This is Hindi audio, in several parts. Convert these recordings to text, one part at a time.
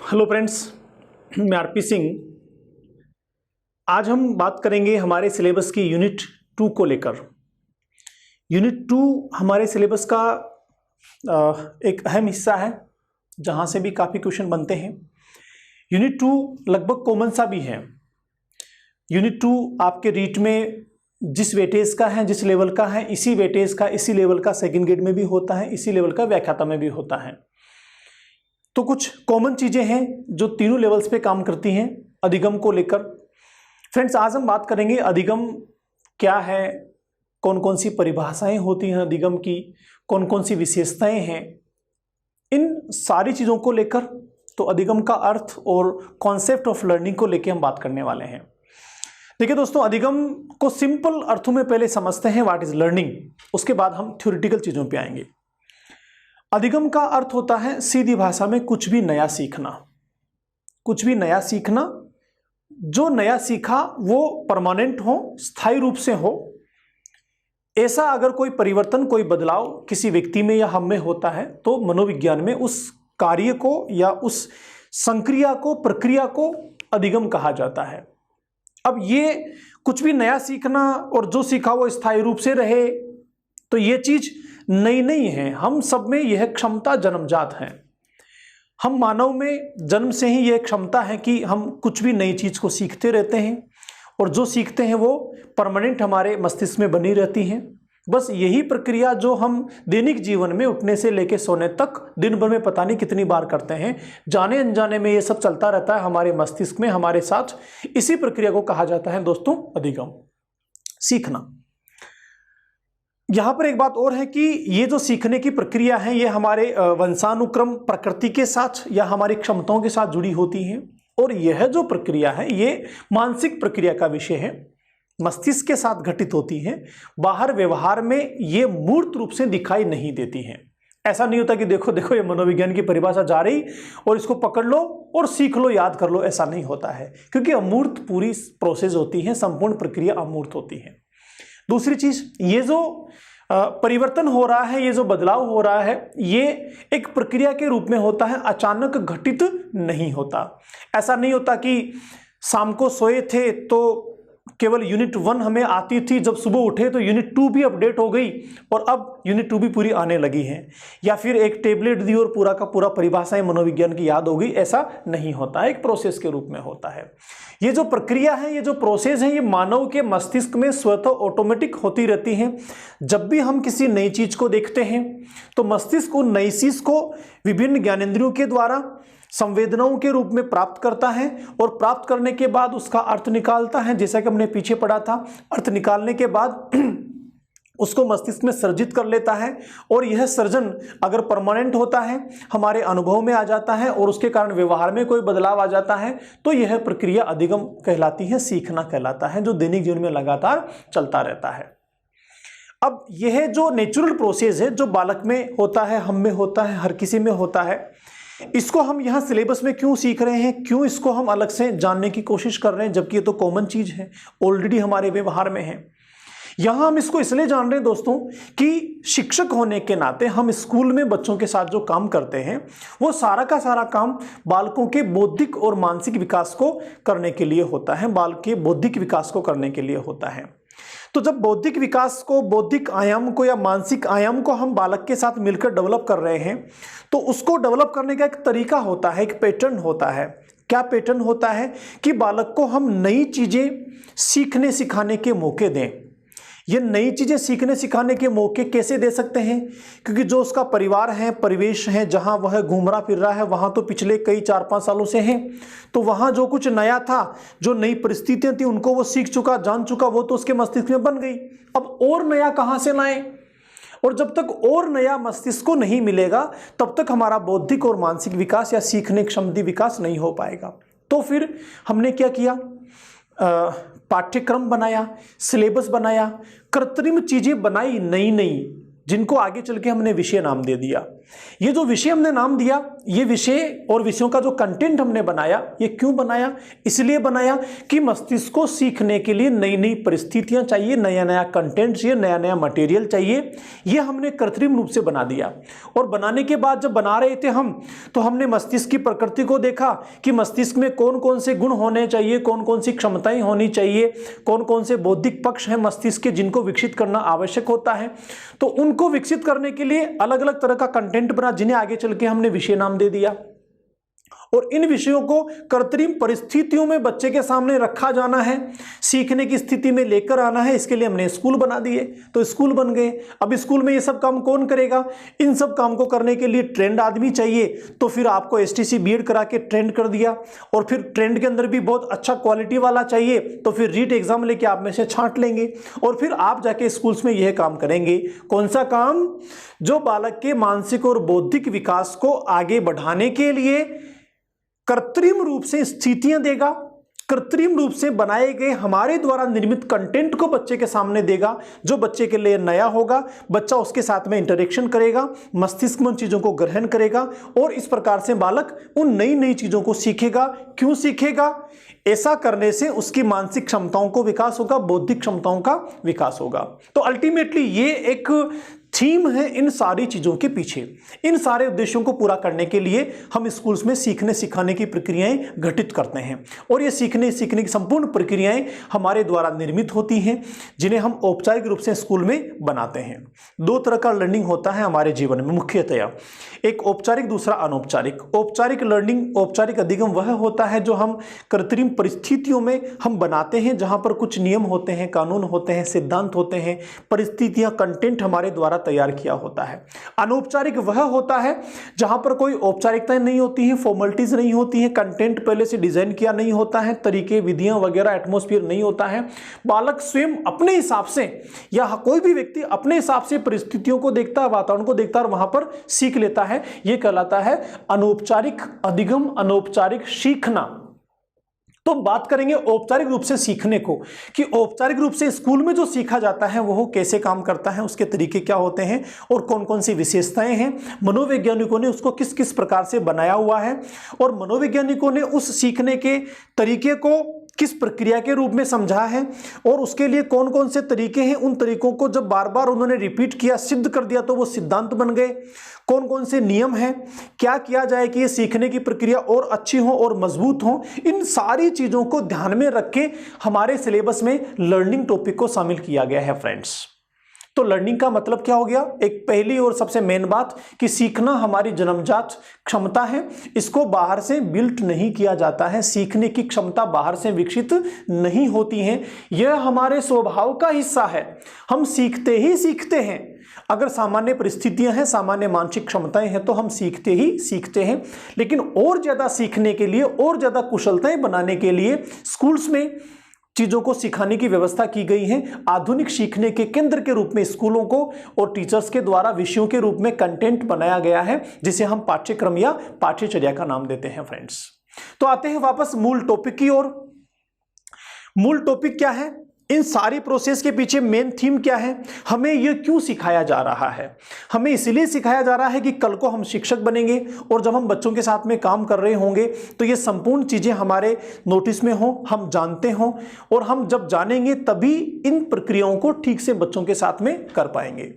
हेलो फ्रेंड्स, मैं आरपी सिंह। आज हम बात करेंगे हमारे सिलेबस की यूनिट 2 को लेकर। यूनिट 2 हमारे सिलेबस का एक अहम हिस्सा है, जहां से भी काफ़ी क्वेश्चन बनते हैं। यूनिट 2 लगभग कॉमन सा भी है। यूनिट 2 आपके रीट में जिस वेटेज का है, जिस लेवल का है, इसी वेटेज का, इसी लेवल का सेकंड ग्रेड में भी होता है, इसी लेवल का व्याख्याता में भी होता है। तो कुछ कॉमन चीजें हैं जो तीनों लेवल्स पे काम करती हैं अधिगम को लेकर। फ्रेंड्स, आज हम बात करेंगे अधिगम क्या है, कौन कौन सी परिभाषाएं होती हैं अधिगम की, कौन कौन सी विशेषताएं हैं, इन सारी चीजों को लेकर। तो अधिगम का अर्थ और कॉन्सेप्ट ऑफ लर्निंग को लेकर हम बात करने वाले हैं। देखिए दोस्तों, अधिगम को सिंपल अर्थों में पहले समझते हैं, व्हाट इज लर्निंग, उसके बाद हम थ्योरेटिकल चीजों पे आएंगे। अधिगम का अर्थ होता है सीधी भाषा में कुछ भी नया सीखना। कुछ भी नया सीखना, जो नया सीखा वो परमानेंट हो, स्थायी रूप से हो। ऐसा अगर कोई परिवर्तन, कोई बदलाव किसी व्यक्ति में या हम में होता है तो मनोविज्ञान में उस कार्य को या उस संक्रिया को, प्रक्रिया को अधिगम कहा जाता है। अब ये कुछ भी नया सीखना और जो सीखा वो स्थायी रूप से रहे, तो ये चीज नई नहीं है। हम सब में यह क्षमता जन्मजात है। हम मानव में जन्म से ही यह क्षमता है कि हम कुछ भी नई चीज को सीखते रहते हैं, और जो सीखते हैं वो परमानेंट हमारे मस्तिष्क में बनी रहती हैं। बस यही प्रक्रिया जो हम दैनिक जीवन में उठने से लेकर सोने तक दिन भर में पता नहीं कितनी बार करते हैं, जाने अनजाने में ये सब चलता रहता है हमारे मस्तिष्क में, हमारे साथ। इसी प्रक्रिया को कहा जाता है दोस्तों अधिगम, सीखना। यहां पर एक बात और है कि ये जो सीखने की प्रक्रिया है ये हमारे वंशानुक्रम, प्रकृति के साथ या हमारी क्षमताओं के साथ जुड़ी होती है। और यह जो प्रक्रिया है ये मानसिक प्रक्रिया का विषय है, मस्तिष्क के साथ घटित होती है। बाहर व्यवहार में ये मूर्त रूप से दिखाई नहीं देती है। ऐसा नहीं होता कि देखो देखो ये मनोविज्ञान की परिभाषा जा रही और इसको पकड़ लो और सीख लो, याद कर लो, ऐसा नहीं होता है, क्योंकि अमूर्त पूरी प्रोसेस होती है, संपूर्ण प्रक्रिया अमूर्त होती है। दूसरी चीज, ये जो परिवर्तन हो रहा है, ये जो बदलाव हो रहा है, ये एक प्रक्रिया के रूप में होता है, अचानक घटित नहीं होता। ऐसा नहीं होता कि शाम को सोए थे तो केवल यूनिट 1 हमें आती थी, जब सुबह उठे तो यूनिट 2 भी अपडेट हो गई और अब यूनिट 2 भी पूरी आने लगी है, या फिर एक टेबलेट दी और पूरा का पूरा परिभाषाएं मनोविज्ञान की याद हो गई। ऐसा नहीं होता है, एक प्रोसेस के रूप में होता है। ये जो प्रक्रिया है, ये जो प्रोसेस है, ये मानव के मस्तिष्क में स्वतः ऑटोमेटिक होती रहती है। जब भी हम किसी नई चीज को देखते हैं तो मस्तिष्क उन नई चीज को विभिन्न ज्ञानेंद्रियों के द्वारा संवेदनाओं के रूप में प्राप्त करता है, और प्राप्त करने के बाद उसका अर्थ निकालता है। जैसा कि हमने पीछे पढ़ा था, अर्थ निकालने के बाद उसको मस्तिष्क में सर्जित कर लेता है, और यह सर्जन अगर परमानेंट होता है, हमारे अनुभव में आ जाता है और उसके कारण व्यवहार में कोई बदलाव आ जाता है, तो यह प्रक्रिया अधिगम कहलाती है, सीखना कहलाता है, जो दैनिक जीवन में लगातार चलता रहता है। अब यह जो नेचुरल प्रोसेस है, जो बालक में होता है, हम में होता है, हर किसी में होता है, इसको हम यहां सिलेबस में क्यों सीख रहे हैं, क्यों इसको हम अलग से जानने की कोशिश कर रहे हैं, जबकि ये तो कॉमन चीज है, ऑलरेडी हमारे व्यवहार में है। यहां हम इसको इसलिए जान रहे हैं दोस्तों कि शिक्षक होने के नाते हम स्कूल में बच्चों के साथ जो काम करते हैं वो सारा का सारा काम बालकों के बौद्धिक और मानसिक विकास को करने के लिए होता है, बालक के बौद्धिक विकास को करने के लिए होता है। तो जब बौद्धिक विकास को, बौद्धिक आयाम को या मानसिक आयाम को हम बालक के साथ मिलकर डेवलप कर रहे हैं, तो उसको डेवलप करने का एक तरीका होता है, एक पैटर्न होता है। क्या पैटर्न होता है कि बालक को हम नई चीजें सीखने सिखाने के मौके दें। ये नई चीजें सीखने सिखाने के मौके कैसे दे सकते हैं, क्योंकि जो उसका परिवार है, परिवेश है, जहां वह घूम रहा फिर रहा है, वहां तो पिछले कई 4-5 सालों से है, तो वहां जो कुछ नया था, जो नई परिस्थितियां थी, उनको वो सीख चुका, जान चुका, वो तो उसके मस्तिष्क में बन गई। अब और नया कहां से लाएं, और जब तक और नया मस्तिष्क को नहीं मिलेगा तब तक हमारा बौद्धिक और मानसिक विकास या सीखने क्षमता विकास नहीं हो पाएगा। तो फिर हमने क्या किया, पाठ्यक्रम बनाया, सिलेबस बनाया, कृत्रिम चीजें बनाई नई नई, जिनको आगे चल के हमने विषय नाम दे दिया। ये जो विषय हमने नाम दिया, ये विषय और विषयों का जो कंटेंट हमने बनाया, ये क्यों बनाया? इसलिए बनाया कि मस्तिष्क को सीखने के लिए नई नई परिस्थितियां चाहिए, नया नया कंटेंट चाहिए, नया नया मटेरियल चाहिए। ये हमने कृत्रिम रूप से बना दिया। और बनाने के बाद जब बना रहे थे हम, तो हमने मस्तिष्क की प्रकृति को देखा कि मस्तिष्क में कौन कौन से गुण होने चाहिए, कौन कौन सी क्षमताएं होनी चाहिए, कौन कौन से बौद्धिक पक्ष हैं मस्तिष्क के जिनको विकसित करना आवश्यक होता है। तो उनको विकसित करने के लिए अलग अलग तरह का कंटेंट बना, जिन्हें आगे चल के हमने विषय नाम दे दिया। और इन विषयों को कृत्रिम परिस्थितियों में बच्चे के सामने रखा जाना है, सीखने की स्थिति में लेकर आना है। इसके लिए हमने स्कूल बना दिए, तो स्कूल बन गए। अब स्कूल में ये सब काम कौन करेगा? इन सब काम को करने के लिए ट्रेंड आदमी चाहिए। तो फिर आपको एसटीसी बीएड करा के ट्रेंड कर दिया, और फिर ट्रेंड के अंदर भी बहुत अच्छा क्वालिटी वाला चाहिए, तो फिर रीट एग्जाम लेके आप में से छांट लेंगे, और फिर आप जाके स्कूल्स में यह काम करेंगे। कौन सा काम? जो बालक के मानसिक और बौद्धिक विकास को आगे बढ़ाने के लिए कृत्रिम रूप से स्थितियां देगा, कृत्रिम रूप से बनाए गए हमारे द्वारा निर्मित कंटेंट को बच्चे के सामने देगा, जो बच्चे के लिए नया होगा। बच्चा उसके साथ में इंटरेक्शन करेगा, मस्तिष्क में उन चीजों को ग्रहण करेगा, और इस प्रकार से बालक उन नई नई चीजों को सीखेगा। क्यों सीखेगा? ऐसा करने से उसकी मानसिक क्षमताओं को विकास होगा, बौद्धिक क्षमताओं का विकास होगा। तो अल्टीमेटली ये एक थीम है इन सारी चीजों के पीछे। इन सारे उद्देश्यों को पूरा करने के लिए हम स्कूल्स में सीखने सिखाने की प्रक्रियाएं घटित करते हैं, और ये सीखने की संपूर्ण प्रक्रियाएं हमारे द्वारा निर्मित होती हैं, जिन्हें हम औपचारिक रूप से स्कूल में बनाते हैं। दो तरह का लर्निंग होता है हमारे जीवन में मुख्यतया, एक औपचारिक, दूसरा अनौपचारिक। औपचारिक लर्निंग, औपचारिक अधिगम वह होता है जो हम कृत्रिम परिस्थितियों में हम बनाते हैं, जहां पर कुछ नियम होते हैं, कानून होते हैं, सिद्धांत होते हैं, परिस्थितियां, कंटेंट हमारे द्वारा तैयार किया होता है। अनौपचारिक वह होता है जहां पर कोई औपचारिकताएं नहीं होती हैं, फॉर्मेलिटीज नहीं होती हैं, कंटेंट पहले से डिजाइन किया नहीं होता है, तरीके, विधियां वगैरह, एटमॉस्फेयर नहीं होता है। बालक स्वयं अपने हिसाब से, या कोई भी व्यक्ति अपने हिसाब से परिस्थितियों को देखता है, वातावरण को देखता है और वहां पर सीख लेता है। यह कहलाता है अनौपचारिक अधिगम, अनौपचारिक सीखना। तो बात करेंगे औपचारिक रूप से सीखने को, कि औपचारिक रूप से स्कूल में जो सीखा जाता है वो कैसे काम करता है, उसके तरीके क्या होते हैं और कौन कौन सी विशेषताएं हैं, मनोवैज्ञानिकों ने उसको किस किस प्रकार से बनाया हुआ है, और मनोवैज्ञानिकों ने उस सीखने के तरीके को किस प्रक्रिया के रूप में समझा है, और उसके लिए कौन कौन से तरीके हैं। उन तरीकों को जब बार बार उन्होंने रिपीट किया, सिद्ध कर दिया, तो वो सिद्धांत बन गए। कौन कौन से नियम हैं, क्या किया जाए कि ये सीखने की प्रक्रिया और अच्छी हो और मजबूत हो, इन सारी चीजों को ध्यान में रख के हमारे सिलेबस में लर्निंग टॉपिक को शामिल किया गया है फ्रेंड्स। तो लर्निंग का मतलब क्या हो गया? एक पहली और सबसे मेन बात कि सीखना हमारी जन्मजात क्षमता है, इसको बाहर से बिल्ट नहीं किया जाता है। सीखने की क्षमता बाहर से विकसित नहीं होती है, यह हमारे स्वभाव का हिस्सा है। हम सीखते ही सीखते हैं। अगर सामान्य परिस्थितियां हैं, सामान्य मानसिक क्षमताएं हैं, तो हम सीखते ही सीखते हैं। लेकिन और ज्यादा सीखने के लिए, और ज्यादा कुशलताएं बनाने के लिए स्कूल्स में चीजों को सिखाने की व्यवस्था की गई है। आधुनिक सीखने के केंद्र के रूप में स्कूलों को और टीचर्स के द्वारा विषयों के रूप में कंटेंट बनाया गया है, जिसे हम पाठ्यक्रम या पाठ्यचर्या का नाम देते हैं फ्रेंड्स। तो आते हैं वापस मूल टॉपिक की ओर। मूल टॉपिक क्या है? इन सारी प्रोसेस के पीछे मेन थीम क्या है? हमें यह क्यों सिखाया जा रहा है? हमें इसलिए सिखाया जा रहा है कि कल को हम शिक्षक बनेंगे, और जब हम बच्चों के साथ में काम कर रहे होंगे तो ये संपूर्ण चीजें हमारे नोटिस में हो, हम जानते हों, और हम जब जानेंगे तभी इन प्रक्रियाओं को ठीक से बच्चों के साथ में कर पाएंगे।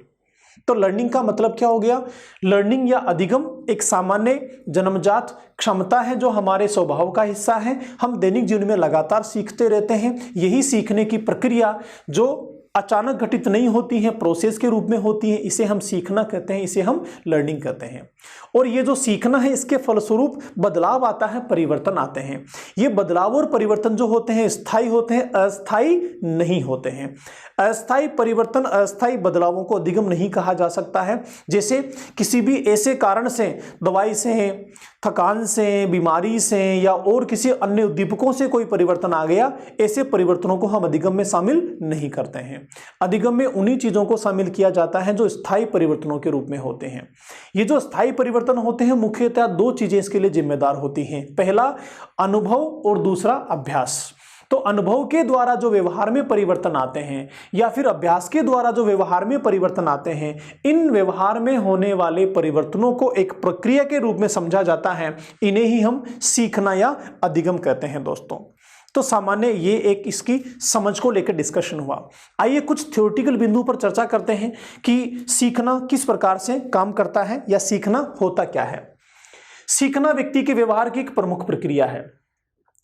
तो लर्निंग का मतलब क्या हो गया? लर्निंग या अधिगम एक सामान्य जन्मजात क्षमता है जो हमारे स्वभाव का हिस्सा है। हम दैनिक जीवन में लगातार सीखते रहते हैं। यही सीखने की प्रक्रिया जो अचानक घटित नहीं होती है, प्रोसेस के रूप में होती है, इसे हम सीखना कहते हैं, इसे हम लर्निंग कहते हैं। और ये जो सीखना है, इसके फलस्वरूप बदलाव आता है, परिवर्तन आते हैं। ये बदलाव और परिवर्तन जो होते हैं स्थायी होते हैं, अस्थायी नहीं होते हैं। अस्थायी परिवर्तन, अस्थायी बदलावों को अधिगम नहीं कहा जा सकता है। जैसे किसी भी ऐसे कारण से, दवाई से, थकान से, बीमारी से या और किसी अन्य उद्दीपकों से कोई परिवर्तन आ गया, ऐसे परिवर्तनों को हम अधिगम में शामिल नहीं करते हैं। अधिगम में उन्हीं चीजों को शामिल किया जाता है जो स्थायी परिवर्तनों के रूप में होते हैं। ये जो स्थायी परिवर्तन होते हैं, मुख्यतः दो चीजें इसके लिए जिम्मेदार होती हैं। पहला अनुभव और दूसरा अभ्यास। तो अनुभव के द्वारा जो व्यवहार में परिवर्तन आते हैं या फिर अभ्यास के द्वारा जो व्यवहार में परिवर्तन आते हैं, इन व्यवहार में होने वाले परिवर्तनों को एक प्रक्रिया के रूप में समझा जाता है। इन्हें ही हम सीखना या अधिगम कहते हैं दोस्तों। तो सामान्य ये एक इसकी समझ को लेकर डिस्कशन हुआ। आइए कुछ थ्योरेटिकल बिंदु पर चर्चा करते हैं कि सीखना किस प्रकार से काम करता है या सीखना होता क्या है। सीखना व्यक्ति के व्यवहार की एक प्रमुख प्रक्रिया है।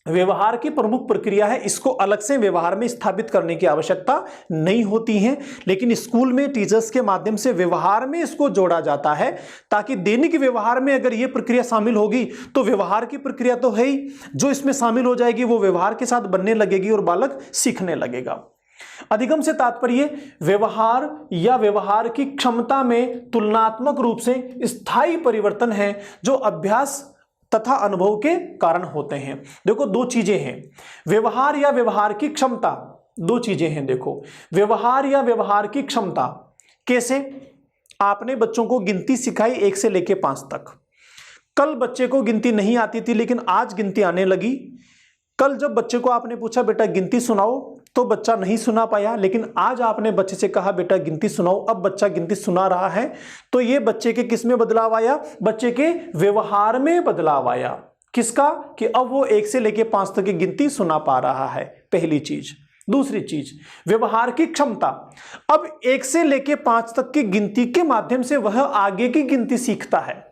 व्यवहार की प्रमुख प्रक्रिया है, इसको अलग से व्यवहार में स्थापित करने की आवश्यकता नहीं होती है, लेकिन स्कूल में टीचर्स के माध्यम से व्यवहार में इसको जोड़ा जाता है ताकि दैनिक व्यवहार में अगर ये प्रक्रिया शामिल होगी तो व्यवहार की प्रक्रिया तो है ही, जो इसमें शामिल हो जाएगी वो व्यवहार के साथ बनने लगेगी और बालक सीखने लगेगा। अधिगम से तात्पर्य व्यवहार या व्यवहार की क्षमता में तुलनात्मक रूप से स्थायी परिवर्तन है जो अभ्यास तथा अनुभव के कारण होते हैं। देखो दो चीजें हैं, व्यवहार या व्यवहार की क्षमता, दो चीजें हैं। देखो व्यवहार या व्यवहार की क्षमता कैसे? आपने बच्चों को गिनती सिखाई 1 से लेकर 5 तक। कल बच्चे को गिनती नहीं आती थी लेकिन आज गिनती आने लगी। कल जब बच्चे को आपने पूछा बेटा गिनती सुनाओ तो बच्चा नहीं सुना पाया, लेकिन आज आपने बच्चे से कहा बेटा गिनती सुनाओ, अब बच्चा गिनती सुना रहा है। तो ये बच्चे के किस में बदलाव आया? बच्चे के व्यवहार में बदलाव आया। किसका? कि अब वो 1 से लेकर 5 तक की गिनती सुना पा रहा है, पहली चीज। दूसरी चीज व्यवहार की क्षमता, अब 1 से लेकर 5 तक की गिनती के माध्यम से वह आगे की गिनती सीखता है।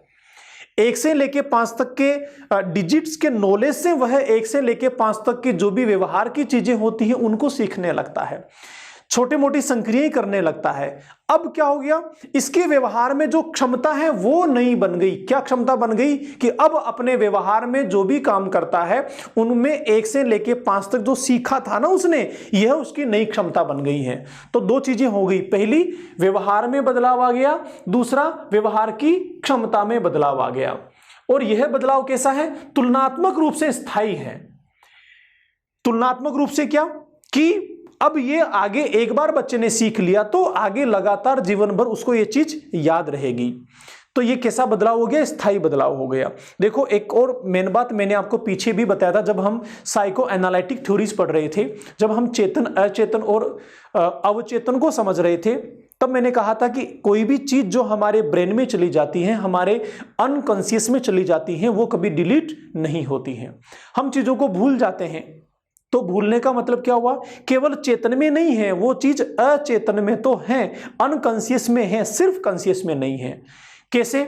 1 से लेके 5 तक के डिजिट्स के नॉलेज से वह 1 से लेके 5 तक की जो भी व्यवहार की चीजें होती हैं उनको सीखने लगता है, छोटे मोटी संक्रियाएं करने लगता है। अब क्या हो गया? इसके व्यवहार में जो क्षमता है वो नई बन गई। क्या क्षमता बन गई? कि अब अपने व्यवहार में जो भी काम करता है उनमें 1 से लेके 5 तक जो सीखा था ना उसने, यह उसकी नई क्षमता बन गई है। तो दो चीजें हो गई, पहली व्यवहार में बदलाव आ गया, दूसरा व्यवहार की क्षमता में बदलाव आ गया। और यह बदलाव कैसा है? तुलनात्मक रूप से स्थायी है। तुलनात्मक रूप से क्या? कि अब ये आगे एक बार बच्चे ने सीख लिया तो आगे लगातार जीवन भर उसको ये चीज याद रहेगी। तो ये कैसा बदलाव हो गया? स्थायी बदलाव हो गया। देखो एक और मेन बात मैंने आपको पीछे भी बताया था जब हम साइको एनालिटिक थ्योरीज पढ़ रहे थे, जब हम चेतन अचेतन और अवचेतन को समझ रहे थे, तब मैंने कहा था कि कोई भी चीज जो हमारे ब्रेन में चली जाती है, हमारे अनकॉन्शियस में चली जाती है, वो कभी डिलीट नहीं होती है। हम चीजों को भूल जाते हैं। तो भूलने का मतलब क्या हुआ? केवल चेतन में नहीं है, वो चीज अचेतन में तो है, अनकॉन्शियस में है, सिर्फ कॉन्शियस में नहीं है। कैसे?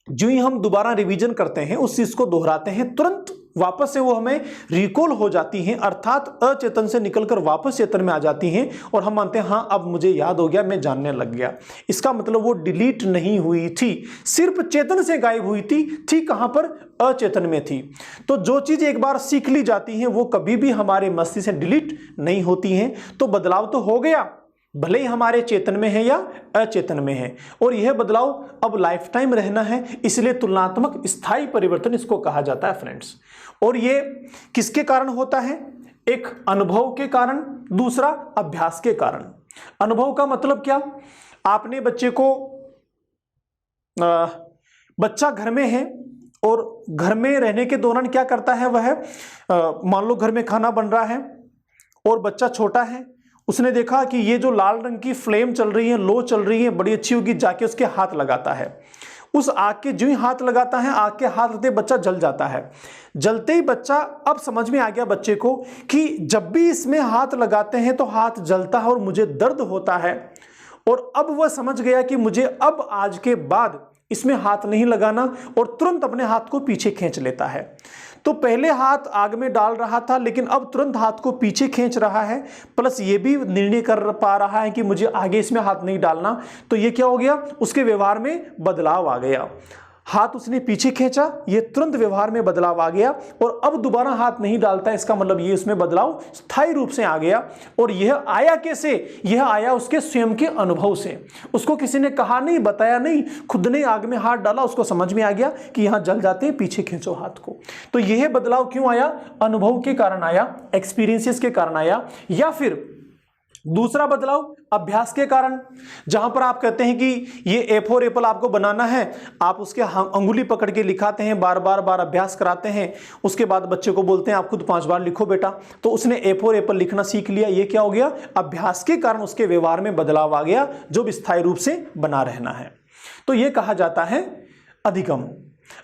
जो ही हम दोबारा रिवीजन करते हैं, उस चीज को दोहराते हैं, तुरंत वापस से वो हमें रिकॉल हो जाती हैं, अर्थात अचेतन से निकलकर वापस चेतन में आ जाती हैं और हम मानते हैं हाँ अब मुझे याद हो गया, मैं जानने लग गया। इसका मतलब वो डिलीट नहीं हुई थी, सिर्फ चेतन से गायब हुई थी कहां पर? अचेतन में थी। तो जो चीज एक बार सीख ली जाती है वो कभी भी हमारे मस्तिष्क से डिलीट नहीं होती है। तो बदलाव तो हो गया, भले ही हमारे चेतन में है या अचेतन में है, और यह बदलाव अब लाइफ टाइम रहना है, इसलिए तुलनात्मक स्थायी परिवर्तन इसको कहा जाता है फ्रेंड्स। और ये किसके कारण होता है? एक अनुभव के कारण, दूसरा अभ्यास के कारण। अनुभव का मतलब क्या? आपने बच्चे को, बच्चा घर में है और घर में रहने के दौरान क्या करता है वह, मान लो घर में खाना बन रहा है और बच्चा छोटा है, उसने देखा कि ये जो लाल रंग की फ्लेम चल रही है, लो चल रही है, बड़ी अच्छी होगी, जाके उसके हाथ लगाता है। उस आग के जो ही हाथ लगाता है, आग के हाथ लगते बच्चा जल जाता है। जलते ही बच्चा, अब समझ में आ गया बच्चे को कि जब भी इसमें हाथ लगाते हैं तो हाथ जलता है और मुझे दर्द होता है, और अब वह समझ गया कि मुझे अब आज के बाद इसमें हाथ नहीं लगाना, और तुरंत अपने हाथ को पीछे खींच लेता है। तो पहले हाथ आग में डाल रहा था लेकिन अब तुरंत हाथ को पीछे खींच रहा है, प्लस ये भी निर्णय कर पा रहा है कि मुझे आगे इसमें हाथ नहीं डालना। तो ये क्या हो गया? उसके व्यवहार में बदलाव आ गया। हाथ उसने पीछे खींचा, ये तुरंत व्यवहार में बदलाव आ गया, और अब दोबारा हाथ नहीं डालता। इसका मतलब ये उसमें बदलाव स्थायी रूप से आ गया। और यह आया कैसे? यह आया उसके स्वयं के अनुभव से। उसको किसी ने कहा नहीं, बताया नहीं, खुद ने आग में हाथ डाला, उसको समझ में आ गया कि यहां जल जाते हैं, पीछे खींचो हाथ को। तो यह बदलाव क्यों आया? अनुभव के कारण आया, एक्सपीरियंसेस के कारण आया, या फिर दूसरा बदलाव अभ्यास के कारण, जहां पर आप कहते हैं कि ये ए फॉर एप्पल आपको बनाना है, आप उसके अंगुली पकड़ के लिखाते हैं, बार बार अभ्यास कराते हैं, उसके बाद बच्चे को बोलते हैं आप खुद 5 बार लिखो बेटा, तो उसने ए फॉर एप्पल लिखना सीख लिया। ये क्या हो गया? अभ्यास के कारण उसके व्यवहार में बदलाव आ गया जो स्थायी रूप से बना रहना है। तो यह कहा जाता है अधिगम।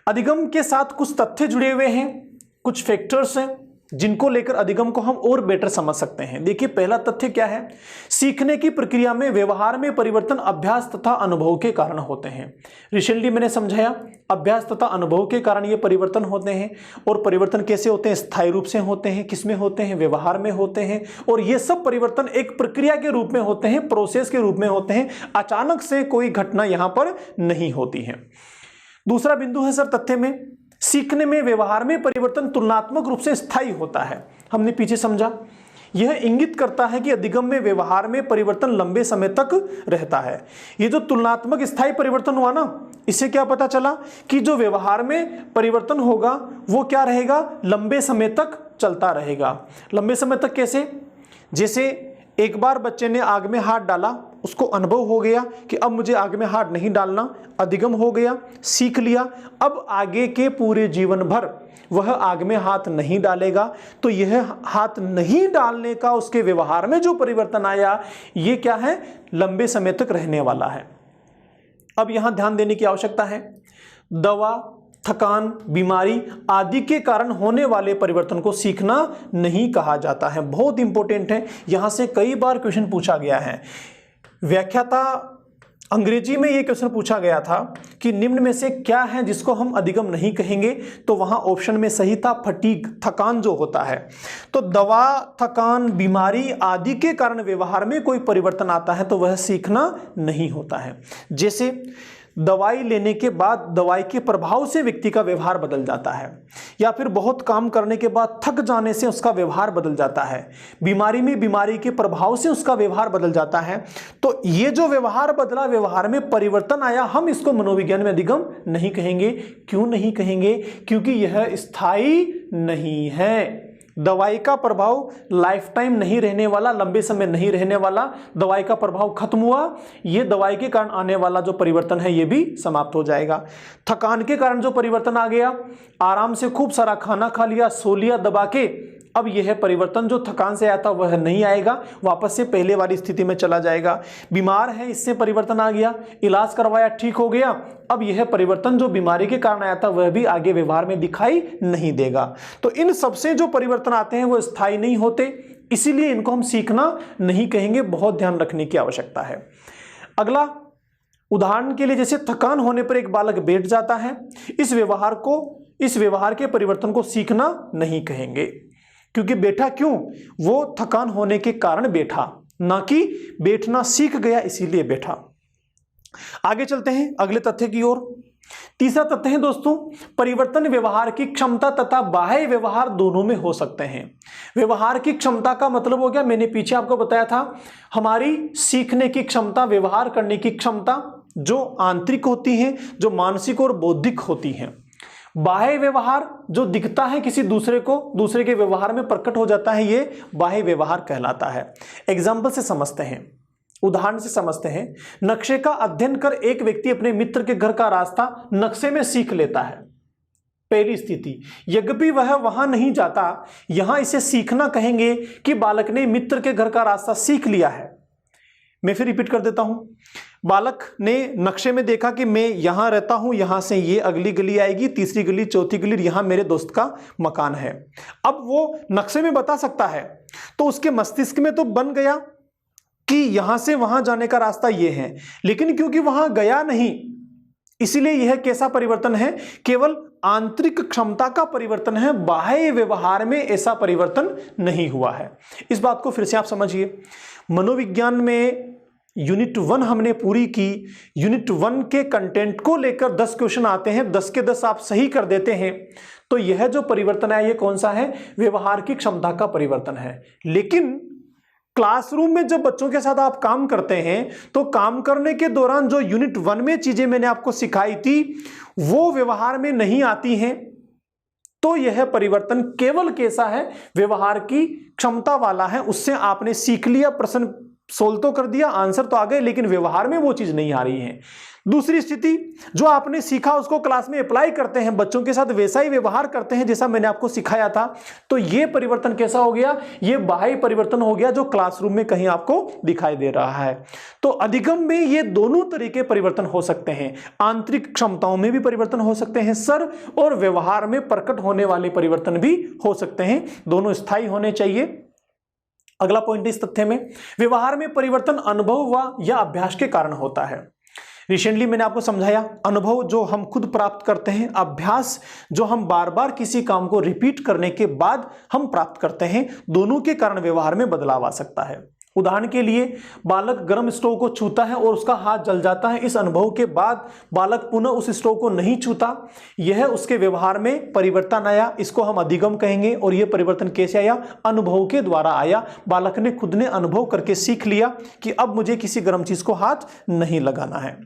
अधिगम के साथ कुछ तथ्य जुड़े हुए हैं, कुछ फैक्टर्स हैं जिनको लेकर अधिगम को हम और बेटर समझ सकते हैं। देखिए, पहला तथ्य क्या है? सीखने की प्रक्रिया में व्यवहार में परिवर्तन अभ्यास तथा अनुभव के कारण होते हैं। रिसेंटली मैंने समझाया, अभ्यास तथा अनुभव के कारण ये परिवर्तन होते हैं। और परिवर्तन कैसे होते हैं? स्थायी रूप से होते हैं। किसमें होते हैं? व्यवहार में होते हैं। और ये सब परिवर्तन एक प्रक्रिया के रूप में होते हैं, प्रोसेस के रूप में होते हैं। अचानक से कोई घटना यहां पर नहीं होती है। दूसरा बिंदु है सर तथ्य में, सीखने में व्यवहार में परिवर्तन तुलनात्मक रूप से स्थायी होता है। हमने पीछे समझा, यह इंगित करता है कि अधिगम में व्यवहार में परिवर्तन लंबे समय तक रहता है। ये जो तुलनात्मक स्थायी परिवर्तन हुआ ना, इससे क्या पता चला कि जो व्यवहार में परिवर्तन होगा वो क्या रहेगा? लंबे समय तक चलता रहेगा। लंबे समय तक कैसे? जैसे एक बार बच्चे ने आग में हाथ डाला, उसको अनुभव हो गया कि अब मुझे आग में हाथ नहीं डालना, अधिगम हो गया, सीख लिया। अब आगे के पूरे जीवन भर वह आग में हाथ नहीं डालेगा। तो यह हाथ नहीं डालने का उसके व्यवहार में जो परिवर्तन आया, ये क्या है? लंबे समय तक रहने वाला है। अब यहां ध्यान देने की आवश्यकता है, दवा, थकान, बीमारी आदि के कारण होने वाले परिवर्तन को सीखना नहीं कहा जाता है। बहुत इंपॉर्टेंट है, यहां से कई बार क्वेश्चन पूछा गया है। व्याख्याता अंग्रेजी में यह क्वेश्चन पूछा गया था कि निम्न में से क्या है जिसको हम अधिगम नहीं कहेंगे, तो वहां ऑप्शन में सही था फटीग, थकान जो होता है। तो दवा, थकान, बीमारी आदि के कारण व्यवहार में कोई परिवर्तन आता है तो वह सीखना नहीं होता है। जैसे दवाई लेने के बाद दवाई के प्रभाव से व्यक्ति का व्यवहार बदल जाता है, या फिर बहुत काम करने के बाद थक जाने से उसका व्यवहार बदल जाता है, बीमारी में बीमारी के प्रभाव से उसका व्यवहार बदल जाता है। तो ये जो व्यवहार बदला, व्यवहार में परिवर्तन आया, हम इसको मनोविज्ञान में अधिगम नहीं कहेंगे। क्यों नहीं कहेंगे? क्योंकि यह स्थायी नहीं है। दवाई का प्रभाव लाइफ टाइम नहीं रहने वाला, लंबे समय नहीं रहने वाला। दवाई का प्रभाव खत्म हुआ, ये दवाई के कारण आने वाला जो परिवर्तन है ये भी समाप्त हो जाएगा। थकान के कारण जो परिवर्तन आ गया, आराम से खूब सारा खाना खा लिया, सो लिया दबा के, अब यह परिवर्तन जो थकान से आया था वह नहीं आएगा, वापस से पहले वाली स्थिति में चला जाएगा। बीमार है, इससे परिवर्तन आ गया, इलाज करवाया, ठीक हो गया, अब यह परिवर्तन जो बीमारी के कारण आया था वह भी आगे व्यवहार में दिखाई नहीं देगा। तो इन सबसे जो परिवर्तन आते हैं वो स्थायी नहीं होते, इसीलिए इनको हम सीखना नहीं कहेंगे। बहुत ध्यान रखने की आवश्यकता है। अगला उदाहरण के लिए, जैसे थकान होने पर एक बालक बैठ जाता है, इस व्यवहार के परिवर्तन को सीखना नहीं कहेंगे। क्योंकि बैठा क्यों? वो थकान होने के कारण बैठा, ना कि बैठना सीख गया इसीलिए बैठा। आगे चलते हैं अगले तथ्य की ओर। तीसरा तथ्य है दोस्तों, परिवर्तन व्यवहार की क्षमता तथा बाह्य व्यवहार दोनों में हो सकते हैं। व्यवहार की क्षमता का मतलब हो गया, मैंने पीछे आपको बताया था, हमारी सीखने की क्षमता, व्यवहार करने की क्षमता जो आंतरिक होती है, जो मानसिक और बौद्धिक होती है। बाह्य व्यवहार जो दिखता है किसी दूसरे को, दूसरे के व्यवहार में प्रकट हो जाता है, ये बाह्य व्यवहार कहलाता है। एग्जाम्पल से समझते हैं, उदाहरण से समझते हैं। नक्शे का अध्ययन कर एक व्यक्ति अपने मित्र के घर का रास्ता नक्शे में सीख लेता है। पहली स्थिति, यद्यपि वह वहां नहीं जाता, यहां इसे सीखना कहेंगे कि बालक ने मित्र के घर का रास्ता सीख लिया है। मैं फिर रिपीट कर देता हूं। बालक ने नक्शे में देखा कि मैं यहां रहता हूं, यहां से ये अगली गली आएगी, तीसरी गली, चौथी गली, यहां मेरे दोस्त का मकान है। अब वो नक्शे में बता सकता है, तो उसके मस्तिष्क में तो बन गया कि यहां से वहां जाने का रास्ता ये है, लेकिन क्योंकि वहां गया नहीं, इसलिए यह कैसा परिवर्तन है? केवल आंतरिक क्षमता का परिवर्तन है, बाह्य व्यवहार में ऐसा परिवर्तन नहीं हुआ है। इस बात को फिर से आप समझिए। मनोविज्ञान में यूनिट 1 हमने पूरी की। यूनिट 1 के कंटेंट को लेकर 10 क्वेश्चन आते हैं, 10 के 10 आप सही कर देते हैं, तो यह जो परिवर्तन है ये कौन सा है? व्यवहार की क्षमता का परिवर्तन है। लेकिन क्लासरूम में जब बच्चों के साथ आप काम करते हैं तो काम करने के दौरान जो यूनिट 1 में चीजें मैंने आपको सिखाई थी वो व्यवहार में नहीं आती हैं, तो यह परिवर्तन केवल कैसा है? व्यवहार की क्षमता वाला है। उससे आपने सीख लिया, प्रश्न सोल्व तो कर दिया, आंसर तो आ गए, लेकिन व्यवहार में वो चीज नहीं आ रही है। दूसरी स्थिति, जो आपने सीखा उसको क्लास में अप्लाई करते हैं, बच्चों के साथ वैसा ही व्यवहार करते हैं जैसा मैंने आपको सिखाया था, तो ये परिवर्तन कैसा हो गया, ये बाह्य परिवर्तन हो गया जो क्लासरूम में कहीं आपको दिखाई दे रहा है। तो अधिगम में ये दोनों तरीके परिवर्तन हो सकते हैं, आंतरिक क्षमताओं में भी परिवर्तन हो सकते हैं सर, और व्यवहार में प्रकट होने वाले परिवर्तन भी हो सकते हैं, दोनों स्थायी होने चाहिए। अगला पॉइंट इस तथ्य में, व्यवहार में परिवर्तन अनुभव व या अभ्यास के कारण होता है। रिसेंटली मैंने आपको समझाया, अनुभव जो हम खुद प्राप्त करते हैं, अभ्यास जो हम बार बार किसी काम को रिपीट करने के बाद हम प्राप्त करते हैं, दोनों के कारण व्यवहार में बदलाव आ सकता है। उदाहरण के लिए, बालक गर्म स्टोव को छूता है और उसका हाथ जल जाता है, इस अनुभव के बाद बालक पुनः उस स्टोव को नहीं छूता, यह उसके व्यवहार में परिवर्तन आया, इसको हम अधिगम कहेंगे। और यह परिवर्तन कैसे आया, अनुभव के द्वारा आया। बालक ने खुद ने अनुभव करके सीख लिया कि अब मुझे किसी गर्म चीज को हाथ नहीं लगाना है।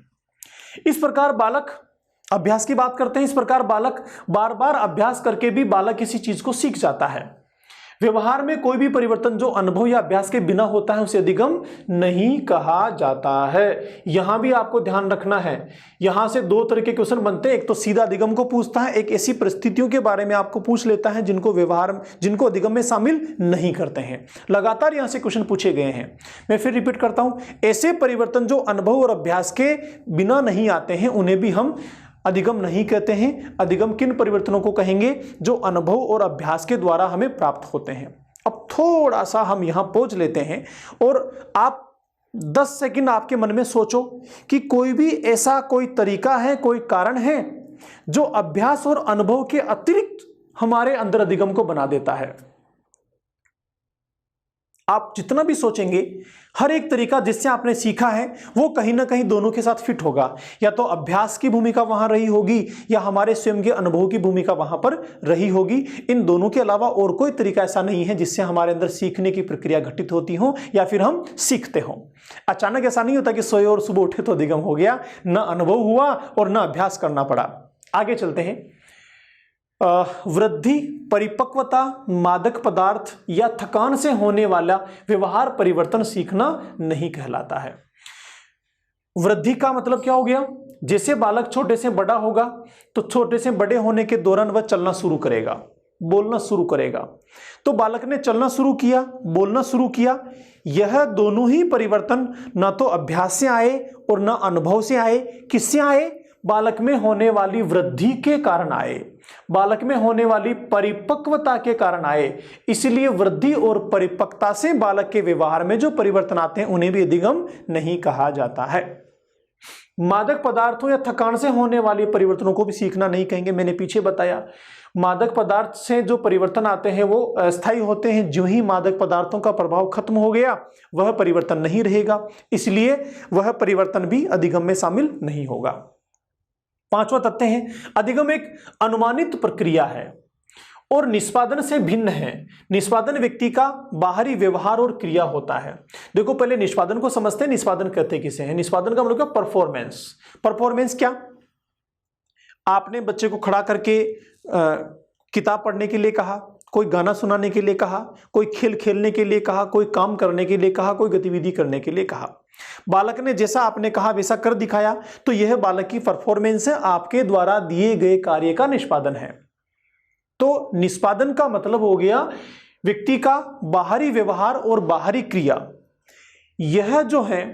इस प्रकार बालक, अभ्यास की बात करते हैं, इस प्रकार बालक बार बार अभ्यास करके भी बालक किसी चीज को सीख जाता है। व्यवहार में कोई भी परिवर्तन जो अनुभव या अभ्यास के बिना होता है उसे अधिगम नहीं कहा जाता है। यहां भी आपको ध्यान रखना है, यहां से दो तरह के क्वेश्चन बनते हैं, एक तो सीधा अधिगम को पूछता है, एक ऐसी परिस्थितियों के बारे में आपको पूछ लेता है जिनको अधिगम में शामिल नहीं करते हैं। लगातार यहां से क्वेश्चन पूछे गए हैं। मैं फिर रिपीट करता हूं, ऐसे परिवर्तन जो अनुभव और अभ्यास के बिना नहीं आते हैं उन्हें भी हम अधिगम नहीं कहते हैं। अधिगम किन परिवर्तनों को कहेंगे, जो अनुभव और अभ्यास के द्वारा हमें प्राप्त होते हैं। अब थोड़ा सा हम यहां पहुंच लेते हैं और आप 10 सेकंड आपके मन में सोचो कि कोई भी ऐसा कोई तरीका है, कोई कारण है जो अभ्यास और अनुभव के अतिरिक्त हमारे अंदर अधिगम को बना देता है। आप जितना भी सोचेंगे, हर एक तरीका जिससे आपने सीखा है वो कहीं ना कहीं दोनों के साथ फिट होगा। या तो अभ्यास की भूमिका वहां रही होगी या हमारे स्वयं के अनुभव की भूमिका वहां पर रही होगी। इन दोनों के अलावा और कोई तरीका ऐसा नहीं है जिससे हमारे अंदर सीखने की प्रक्रिया घटित होती हो या फिर हम सीखते हो। अचानक ऐसा नहीं होता कि सोए और सुबह उठे तो अधिगम हो गया, न अनुभव हुआ और न अभ्यास करना पड़ा। आगे चलते हैं। वृद्धि, परिपक्वता, मादक पदार्थ या थकान से होने वाला व्यवहार परिवर्तन सीखना नहीं कहलाता है। वृद्धि का मतलब क्या हो गया, जैसे बालक छोटे से बड़ा होगा तो छोटे से बड़े होने के दौरान वह चलना शुरू करेगा, बोलना शुरू करेगा। तो बालक ने चलना शुरू किया, बोलना शुरू किया, यह दोनों ही परिवर्तन ना तो अभ्यास से आए और ना अनुभव से आए। किससे आए, बालक में होने वाली वृद्धि के कारण आए, बालक में होने वाली परिपक्वता के कारण आए। इसलिए वृद्धि और परिपक्वता से बालक के व्यवहार में जो परिवर्तन आते हैं उन्हें भी अधिगम नहीं कहा जाता है। मादक पदार्थों या थकान से होने वाले परिवर्तनों को भी सीखना नहीं कहेंगे। मैंने पीछे बताया, मादक पदार्थ से जो परिवर्तन आते हैं वो अस्थायी होते हैं। जो ही मादक पदार्थों का प्रभाव खत्म हो गया वह परिवर्तन नहीं रहेगा, इसलिए वह परिवर्तन भी अधिगम में शामिल नहीं होगा। पांचवा तथ्य है, अधिगम एक अनुमानित प्रक्रिया है और निष्पादन से भिन्न है। निष्पादन व्यक्ति का बाहरी व्यवहार और क्रिया होता है। देखो पहले निष्पादन को समझते हैं। निष्पादन कहते किसे हैं, निष्पादन का मतलब क्या, परफॉर्मेंस। परफॉर्मेंस क्या, आपने बच्चे को खड़ा करके किताब पढ़ने के लिए कहा, कोई गाना सुनाने के लिए कहा, कोई खेल खेलने के लिए कहा, कोई काम करने के लिए कहा, कोई गतिविधि करने के लिए कहा। बालक ने जैसा आपने कहा वैसा कर दिखाया, तो यह बालक की परफॉर्मेंस है, आपके द्वारा दिए गए कार्य का निष्पादन है। तो निष्पादन का मतलब हो गया व्यक्ति का बाहरी व्यवहार और बाहरी क्रिया। यह जो है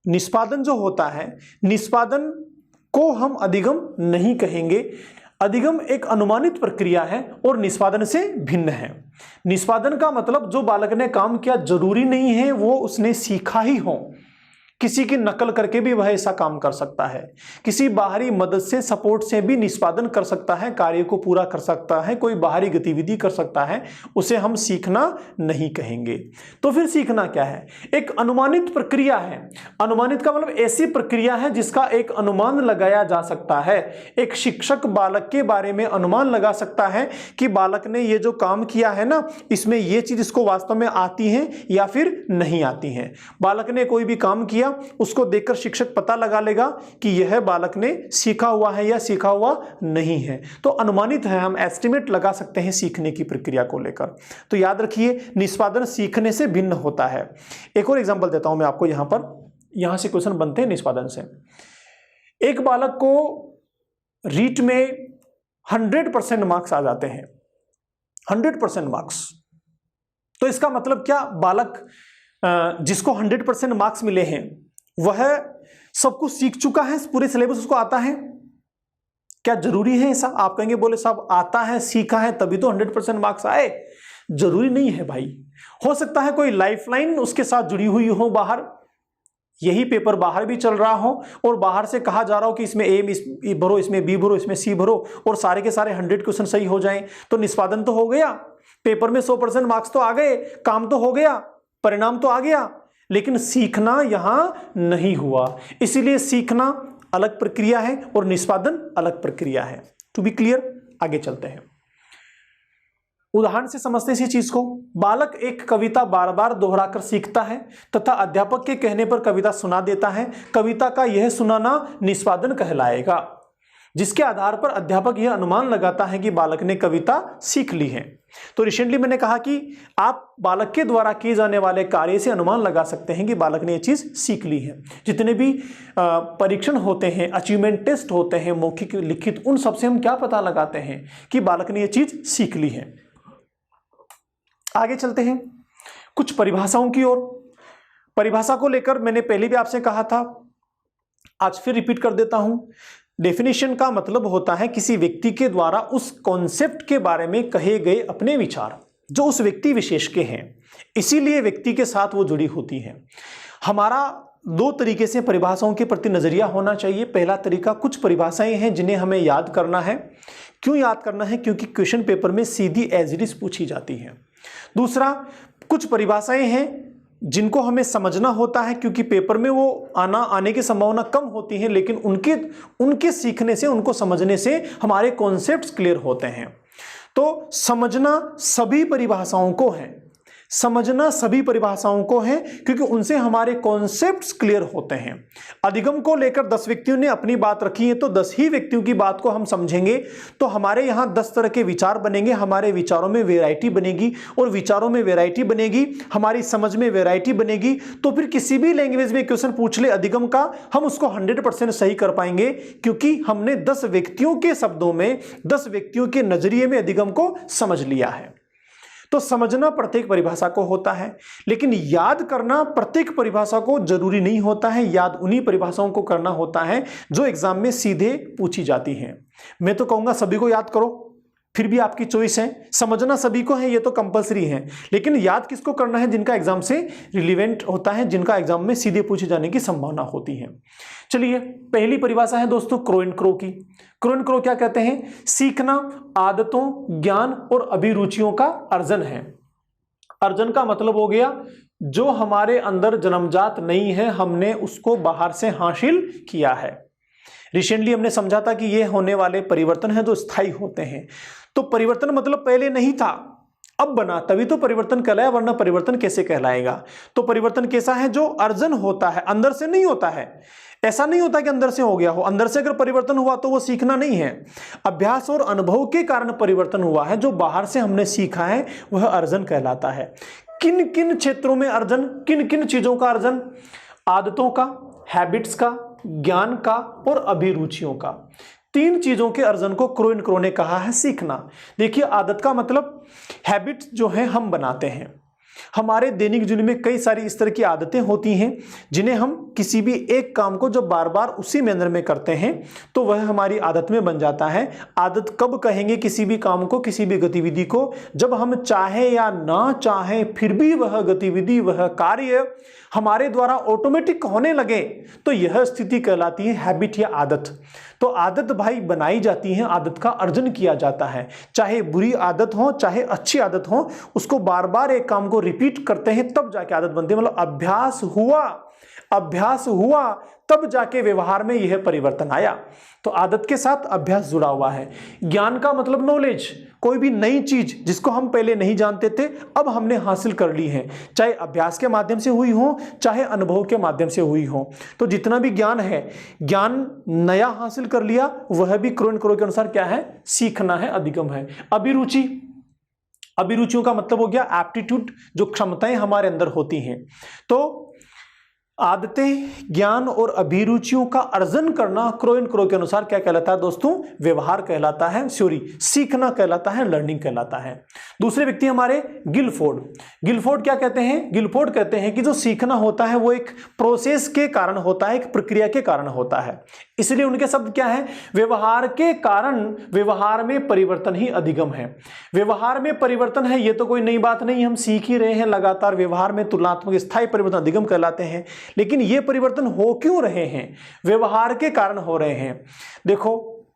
निष्पादन जो होता है, निष्पादन को हम अधिगम नहीं कहेंगे। अधिगम एक अनुमानित प्रक्रिया है और निष्पादन से भिन्न है। निष्पादन का मतलब जो बालक ने काम किया, जरूरी नहीं है वो उसने सीखा ही हो, किसी की नकल करके भी वह ऐसा काम कर सकता है, किसी बाहरी मदद से, सपोर्ट से भी निष्पादन कर सकता है, कार्य को पूरा कर सकता है, कोई बाहरी गतिविधि कर सकता है, उसे हम सीखना नहीं कहेंगे। तो फिर सीखना क्या है, एक अनुमानित प्रक्रिया है। अनुमानित का मतलब ऐसी प्रक्रिया है जिसका एक अनुमान लगाया जा सकता है। एक शिक्षक बालक के बारे में अनुमान लगा सकता है कि बालक ने ये जो काम किया है ना, इसमें ये चीज इसको वास्तव में आती है या फिर नहीं आती है। बालक ने कोई भी काम किया, गया, उसको देखकर शिक्षक पता लगा लेगा कि यह बालक ने सीखा हुआ है या सीखा हुआ नहीं है। तो अनुमानित है, हम एस्टिमेट लगा सकते हैं सीखने की प्रक्रिया को लेकर। तो याद रखिए, निष्पादन सीखने से भिन्न होता है। एक और एग्जांपल देता हूं मैं आपको, यहां से क्वेश्चन बनते हैं निष्पादन से। एक बालक को रीट में 100% मार्क्स आ जाते हैं, 100% मार्क्स। तो इसका मतलब क्या, बालक जिसको 100% मार्क्स मिले हैं वह सब कुछ सीख चुका है, पूरे सिलेबस उसको आता है? क्या जरूरी है ऐसा? आप कहेंगे बोले साहब आता है, सीखा है तभी तो 100% मार्क्स आए। जरूरी नहीं है भाई। हो सकता है कोई लाइफलाइन उसके साथ जुड़ी हुई हो बाहर, यही पेपर बाहर भी चल रहा हो और बाहर से कहा जा रहा हो कि इसमें ए भरो, इसमें बी भरो, इसमें सी भरो, और सारे के सारे 100 क्वेश्चन सही हो जाएं, तो निष्पादन तो हो गया, पेपर में 100% मार्क्स तो आ गए, काम तो हो गया, परिणाम तो आ गया, लेकिन सीखना यहां नहीं हुआ। इसीलिए सीखना अलग प्रक्रिया है और निष्पादन अलग प्रक्रिया है। टू बी क्लियर, आगे चलते हैं। उदाहरण से समझते हैं इसी चीज को। बालक एक कविता बार बार दोहराकर सीखता है तथा अध्यापक के कहने पर कविता सुना देता है। कविता का यह सुनाना निष्पादन कहलाएगा, जिसके आधार पर अध्यापक यह अनुमान लगाता है कि बालक ने कविता सीख ली है। तो रिसेंटली मैंने कहा कि आप बालक के द्वारा किए जाने वाले कार्य से अनुमान लगा सकते हैं कि बालक ने यह चीज सीख ली है। जितने भी परीक्षण होते हैं, अचीवमेंट टेस्ट होते हैं, मौखिक लिखित, उन सबसे हम क्या पता लगाते हैं कि बालक ने यह चीज सीख ली है। आगे चलते हैं कुछ परिभाषाओं की ओर। परिभाषा को लेकर मैंने पहले भी आपसे कहा था, आज फिर रिपीट कर देता हूं। डेफिनेशन का मतलब होता है किसी व्यक्ति के द्वारा उस कॉन्सेप्ट के बारे में कहे गए अपने विचार जो उस व्यक्ति विशेष के हैं, इसीलिए व्यक्ति के साथ वो जुड़ी होती है। हमारा दो तरीके से परिभाषाओं के प्रति नजरिया होना चाहिए। पहला तरीका, कुछ परिभाषाएं हैं जिन्हें हमें याद करना है। क्यों याद करना है? क्योंकि क्वेश्चन पेपर में सीधी एज इट इज पूछी जाती है। दूसरा, कुछ परिभाषाएं हैं जिनको हमें समझना होता है, क्योंकि पेपर में वो आने की संभावना कम होती है, लेकिन उनके सीखने से, उनको समझने से हमारे कॉन्सेप्ट्स क्लियर होते हैं। तो समझना सभी परिभाषाओं को है, समझना सभी परिभाषाओं को है, क्योंकि उनसे हमारे कॉन्सेप्ट्स क्लियर होते हैं। अधिगम को लेकर 10 व्यक्तियों ने अपनी बात रखी है, तो 10 ही व्यक्तियों की बात को हम समझेंगे तो हमारे यहाँ 10 तरह के विचार बनेंगे, हमारे विचारों में वैरायटी बनेगी, और विचारों में वैरायटी बनेगी, हमारी समझ में वैरायटी बनेगी। तो फिर किसी भी लैंग्वेज में क्वेश्चन पूछ ले अधिगम का, हम उसको 100% सही कर पाएंगे, क्योंकि हमने 10 व्यक्तियों के शब्दों में, 10 व्यक्तियों के नजरिए में अधिगम को समझ लिया है। तो समझना प्रत्येक परिभाषा को होता है, लेकिन याद करना प्रत्येक परिभाषा को जरूरी नहीं होता है। याद उन्हीं परिभाषाओं को करना होता है जो एग्जाम में सीधे पूछी जाती हैं। मैं तो कहूंगा सभी को याद करो, फिर भी आपकी चॉइस है। समझना सभी को है, ये तो कंपलसरी है, लेकिन याद किसको करना है? जिनका एग्जाम से रिलेवेंट होता है, जिनका एग्जाम में सीधे पूछे जाने की संभावना होती है। चलिए, पहली परिभाषा है दोस्तों क्रो एंड क्रो की। क्रो एंड क्रो क्या कहते हैं? सीखना आदतों, ज्ञान और अभिरुचियों का अर्जन है। अर्जन का मतलब हो गया जो हमारे अंदर जन्मजात नहीं है, हमने उसको बाहर से हासिल किया है। रिसेंटली हमने समझा था कि ये होने वाले परिवर्तन है जो स्थायी होते हैं। तो परिवर्तन मतलब पहले नहीं था, अब बना, तभी तो परिवर्तन कहलाया, वरना परिवर्तन कैसे कहलाएगा? तो परिवर्तन कैसा है? जो अर्जन होता है, अंदर से नहीं होता है। ऐसा नहीं होता कि अंदर से हो गया हो। अंदर से अगर परिवर्तन हुआ तो वो सीखना नहीं है। अभ्यास और अनुभव के कारण परिवर्तन हुआ है, जो बाहर से हमने सीखा है वह अर्जन कहलाता है। किन किन क्षेत्रों में अर्जन? किन किन चीजों का अर्जन? आदतों का, हैबिट्स का, ज्ञान का और अभिरुचियों का। 3 चीजों के अर्जन को क्रो एंड क्रो ने कहा है सीखना। देखिए, आदत का मतलब हैबिट्स जो है हम बनाते हैं। हमारे दैनिक जीवन में कई सारी इस तरह की आदतें होती हैं जिन्हें हम किसी भी एक काम को जब बार बार उसी मैनर में करते हैं तो वह हमारी आदत में बन जाता है। आदत कब कहेंगे किसी भी काम को, किसी भी गतिविधि को? जब हम चाहे या ना चाहे फिर भी वह गतिविधि, वह कार्य हमारे द्वारा ऑटोमेटिक होने लगे, तो यह स्थिति कहलाती है हैबिट या आदत। तो आदत भाई बनाई जाती है, आदत का अर्जन किया जाता है। चाहे बुरी आदत हो, चाहे अच्छी आदत हो, उसको बार बार एक काम को रिपीट करते हैं तब जाके आदत बनती है। मतलब अभ्यास हुआ, अभ्यास हुआ तब जाके व्यवहार में यह परिवर्तन आया। तो आदत के साथ अभ्यास जुड़ा हुआ है। ज्ञान का मतलब नॉलेज, कोई भी नई चीज जिसको हम पहले नहीं जानते थे अब हमने हासिल कर ली है, चाहे अभ्यास के माध्यम से हुई हो चाहे अनुभव के माध्यम से हुई हो। तो जितना भी ज्ञान है, ज्ञान नया हासिल कर लिया, वह भी क्रो एंड क्रो के अनुसार क्या है, सीखना है, अधिगम है। अभिरुचि, अभिरुचियों का मतलब हो गया एप्टीट्यूड, जो क्षमताएं हमारे अंदर होती हैं। तो आदतें, ज्ञान और अभिरुचियों का अर्जन करना क्रो एंड क्रो के अनुसार क्या कहलाता है दोस्तों, व्यवहार कहलाता है, सीखना कहलाता है, लर्निंग कहलाता है। दूसरे व्यक्ति हमारे गिलफोर्ड। गिलफोर्ड क्या कहते हैं, गिलफोर्ड कहते हैं कि जो सीखना होता है वो एक प्रोसेस के कारण होता है, एक प्रक्रिया के कारण होता है। इसलिए उनके शब्द क्या है, व्यवहार के कारण व्यवहार में परिवर्तन ही अधिगम है। व्यवहार में परिवर्तन है ये तो कोई नई बात नहीं, हम सीख ही रहे हैं लगातार। व्यवहार में तुलनात्मक स्थायी परिवर्तन अधिगम कहलाते हैं। लेकिन ये परिवर्तन हो क्यों रहे हैं, व्यवहार के कारण हो रहे हैं। देखो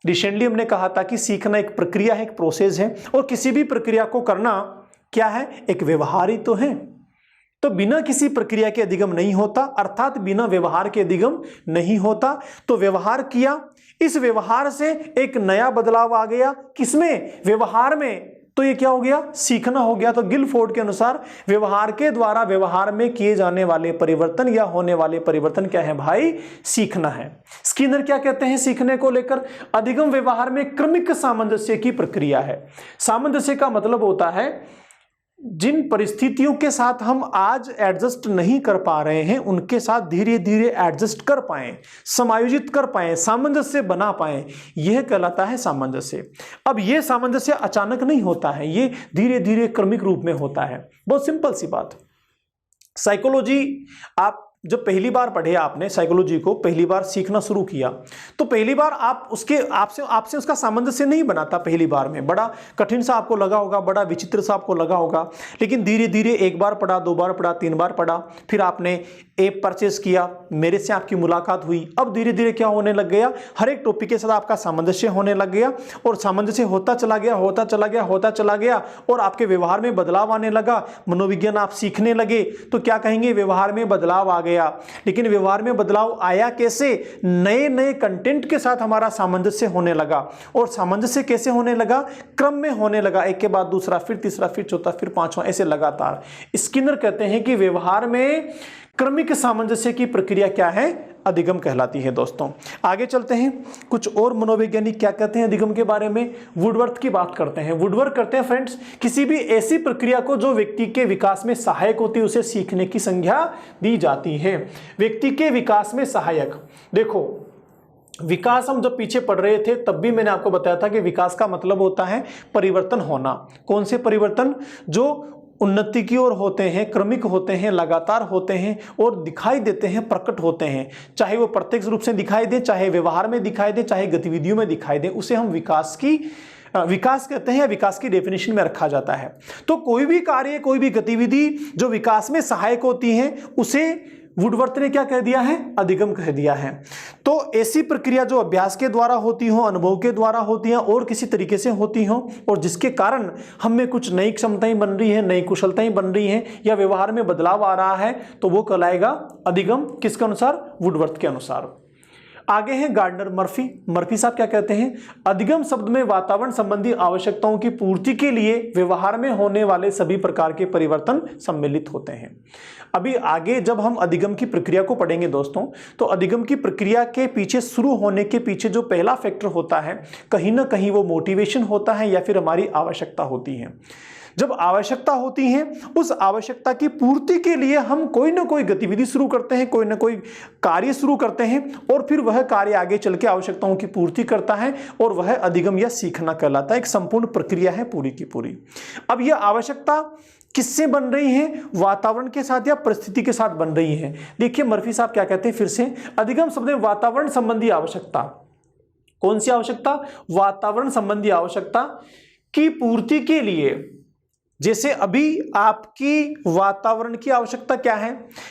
रिसेंटली हमने कहा था कि सीखना एक प्रक्रिया है, एक प्रोसेस है, और किसी भी प्रक्रिया को करना क्या है, एक व्यवहार ही तो है। तो बिना किसी प्रक्रिया के अधिगम नहीं होता, अर्थात बिना व्यवहार के अधिगम नहीं होता। तो व्यवहार किया, इस व्यवहार से एक नया बदलाव आ गया, किसमें, व्यवहार में, तो ये क्या हो गया, सीखना हो गया। तो गिलफोर्ड के अनुसार व्यवहार के द्वारा व्यवहार में किए जाने वाले परिवर्तन या होने वाले परिवर्तन क्या है भाई, सीखना है। स्किनर क्या कहते हैं सीखने को लेकर, अधिगम व्यवहार में क्रमिक सामंजस्य की प्रक्रिया है। सामंजस्य का मतलब होता है जिन परिस्थितियों के साथ हम आज एडजस्ट नहीं कर पा रहे हैं उनके साथ धीरे धीरे एडजस्ट कर पाएं, समायोजित कर पाएं, सामंजस्य बना पाएं, यह कहलाता है सामंजस्य। अब यह सामंजस्य अचानक नहीं होता है, यह धीरे धीरे क्रमिक रूप में होता है। बहुत सिंपल सी बात। साइकोलॉजी आप जब पहली बार पढ़े, आपने साइकोलॉजी को पहली बार सीखना शुरू किया तो पहली बार आप आपसे उसका सामंजस्य नहीं बनाता। पहली बार में बड़ा कठिन सा आपको लगा होगा, बड़ा विचित्र सा आपको लगा होगा। लेकिन धीरे धीरे एक बार पढ़ा, दो बार पढ़ा, तीन बार पढ़ा, फिर आपने ऐप परचेज किया, मेरे से आपकी मुलाकात हुई। अब धीरे धीरे क्या होने लग गया, हर एक टॉपिक के साथ आपका सामंजस्य होने लग गया, और सामंजस्य होता चला गया, होता चला गया, होता चला गया, और आपके व्यवहार में बदलाव आने लगा। मनोविज्ञान आप सीखने लगे तो क्या कहेंगे, व्यवहार में बदलाव आ गया। लेकिन व्यवहार में बदलाव आया कैसे, नए नए कंटेंट के साथ हमारा सामंजस्य होने लगा। और सामंजस्य कैसे होने लगा, क्रम में होने लगा, एक के बाद दूसरा, फिर तीसरा, फिर चौथा, फिर पांचवा, ऐसे लगातार। स्किनर कहते हैं कि व्यवहार में क्रमिक सामंजस्य की प्रक्रिया क्या है, अधिगम कहलाती है। दोस्तों आगे चलते हैं, कुछ और मनोवैज्ञानिक क्या कहते हैं अधिगम के बारे में। वुडवर्थ की बात करते हैं। वुडवर्थ करते हैं फ्रेंड्स, किसी भी ऐसी प्रक्रिया को जो व्यक्ति के विकास में सहायक होती है उसे सीखने की संज्ञा दी जाती है। व्यक्ति के विकास में सहायक, देखो विकास हम जब पीछे पढ़ रहे थे तब भी मैंने आपको बताया था कि विकास का मतलब होता है परिवर्तन होना। कौन से परिवर्तन, जो उन्नति की ओर होते हैं, क्रमिक होते हैं, लगातार होते हैं और दिखाई देते हैं, प्रकट होते हैं। चाहे वो प्रत्यक्ष रूप से दिखाई दे, चाहे व्यवहार में दिखाई दे, चाहे गतिविधियों में दिखाई दे, उसे हम विकास कहते हैं, विकास की डेफिनेशन में रखा जाता है। तो कोई भी कार्य, कोई भी गतिविधि जो विकास में सहायक होती है उसे वुडवर्थ ने क्या कह दिया है, अधिगम कह दिया है। तो ऐसी प्रक्रिया जो अभ्यास के द्वारा होती हो, अनुभव के द्वारा होती है और किसी तरीके से होती हो, और जिसके कारण हम में कुछ नई क्षमताएं बन रही है, नई कुशलताएं बन रही हैं, या व्यवहार में बदलाव आ रहा है, तो वो कहलाएगा अधिगम। किसके अनुसार, वुडवर्थ के अनुसार। आगे हैं गार्डनर मर्फी। मर्फी साहब क्या कहते हैं, अधिगम शब्द में वातावरण संबंधी आवश्यकताओं की पूर्ति के लिए व्यवहार में होने वाले सभी प्रकार के परिवर्तन सम्मिलित होते हैं। अभी आगे जब हम अधिगम की प्रक्रिया को पढ़ेंगे दोस्तों, तो अधिगम की प्रक्रिया के पीछे, शुरू होने के पीछे जो पहला फैक्टर होता है, कहीं ना कहीं वो मोटिवेशन होता है या फिर हमारी आवश्यकता होती है। जब आवश्यकता होती है, उस आवश्यकता की पूर्ति के लिए हम कोई ना कोई गतिविधि शुरू करते हैं, कोई ना कोई कार्य शुरू करते हैं, और फिर वह कार्य आगे चल के आवश्यकताओं की पूर्ति करता है, और वह अधिगम या सीखना कहलाता है। एक संपूर्ण प्रक्रिया है पूरी की पूरी। अब यह आवश्यकता किससे बन रही है, वातावरण के साथ या परिस्थिति के साथ बन रही है। देखिए मर्फी साहब क्या कहते हैं फिर से, अधिगम शब्द में वातावरण संबंधी आवश्यकता, कौन सी आवश्यकता, वातावरण संबंधी आवश्यकता की पूर्ति के लिए। जैसे अभी आपकी वातावरण की आवश्यकता क्या है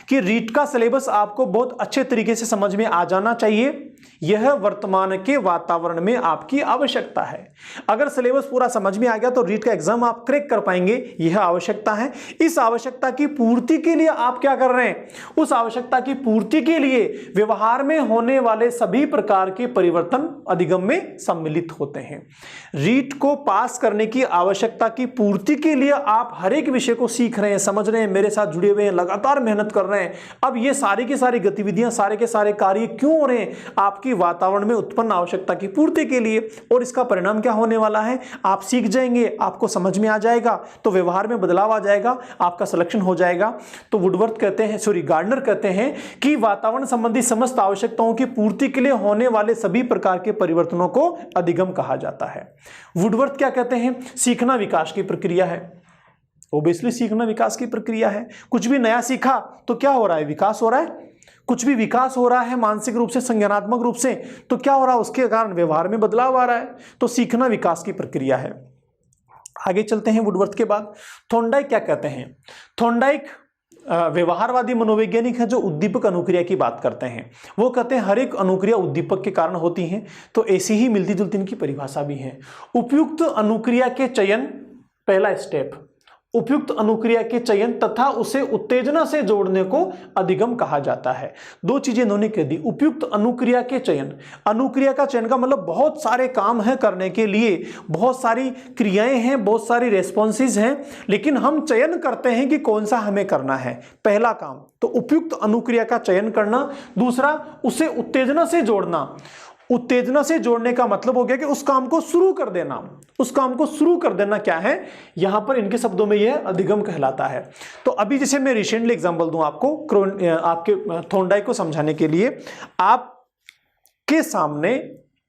कि रीट का सिलेबस आपको बहुत अच्छे तरीके से समझ में आ जाना चाहिए, यह वर्तमान के वातावरण में आपकी आवश्यकता है। अगर सिलेबस पूरा समझ में आ गया तो रीट का एग्जाम आप क्रैक कर पाएंगे। यह आवश्यकता है। इस आवश्यकता की पूर्ति के लिए आप क्या कर रहे हैं? उस आवश्यकता की पूर्ति के लिए व्यवहार में होने वाले सभी प्रकार के परिवर्तन अधिगम में सम्मिलित होते हैं। रीट को पास करने की आवश्यकता की पूर्ति के लिए आप हर एक विषय को सीख रहे हैं, समझ रहे हैं, मेरे साथ जुड़े हुए हैं, लगातार मेहनत कर रहे हैं। अब ये सारी की सारी गतिविधियां, सारे के सारे कार्य क्यों हो रहे हैं? आपकी वातावरण में उत्पन्न आवश्यकता की पूर्ति के लिए। और इसका परिणाम क्या होने वाला है? आप सीख जाएंगे, आपको समझ में आ जाएगा, तो व्यवहार में बदलाव आ जाएगा, आपका सिलेक्शन हो जाएगा। तो वुडवर्थ कहते हैं, गार्डनर कहते हैं कि वातावरण संबंधी समस्त आवश्यकताओं की पूर्ति के लिए होने वाले सभी प्रकार के परिवर्तनों को अधिगम कहा जाता है। वुडवर्थ क्या कहते हैं? सीखना विकास की प्रक्रिया है। ओबियसली सीखना विकास की प्रक्रिया है। कुछ भी नया सीखा तो क्या हो रहा है? विकास हो रहा है। कुछ भी विकास हो रहा है मानसिक रूप से, संज्ञानात्मक रूप से, तो क्या हो रहा है? उसके कारण व्यवहार में बदलाव आ रहा है। तो सीखना विकास की प्रक्रिया है। आगे चलते हैं वुडवर्थ के बाद। थॉर्नडाइक क्या कहते हैं? थॉर्नडाइक व्यवहारवादी मनोवैज्ञानिक है जो उद्दीपक अनुक्रिया की बात करते हैं। वो कहते हैं हर एक अनुक्रिया उद्दीपक के कारण होती है। तो ऐसी ही मिलती जुलती इनकी परिभाषा भी है। उपयुक्त अनुक्रिया के चयन, पहला स्टेप, उपयुक्त अनुक्रिया के चयन तथा उसे उत्तेजना से जोड़ने को अधिगम कहा जाता है। दो चीजें इन्होंने कह दी। उपयुक्त अनुक्रिया के चयन, अनुक्रिया का चयन का मतलब बहुत सारे काम है करने के लिए, बहुत सारी क्रियाएं हैं, बहुत सारी रेस्पॉन्सेज हैं, लेकिन हम चयन करते हैं कि कौन सा हमें करना है। पहला काम तो उपयुक्त अनुक्रिया का चयन करना। दूसरा, उसे उत्तेजना से जोड़ना। उत्तेजना से जोड़ने का मतलब हो गया कि उस काम को शुरू कर देना। उस काम को शुरू कर देना क्या है? यहां पर इनके शब्दों में यह अधिगम कहलाता है। तो अभी जैसे मैं रिसेंटली एग्जांपल दूं आपको, आपके थॉर्नडाइक को समझाने के लिए। आपके सामने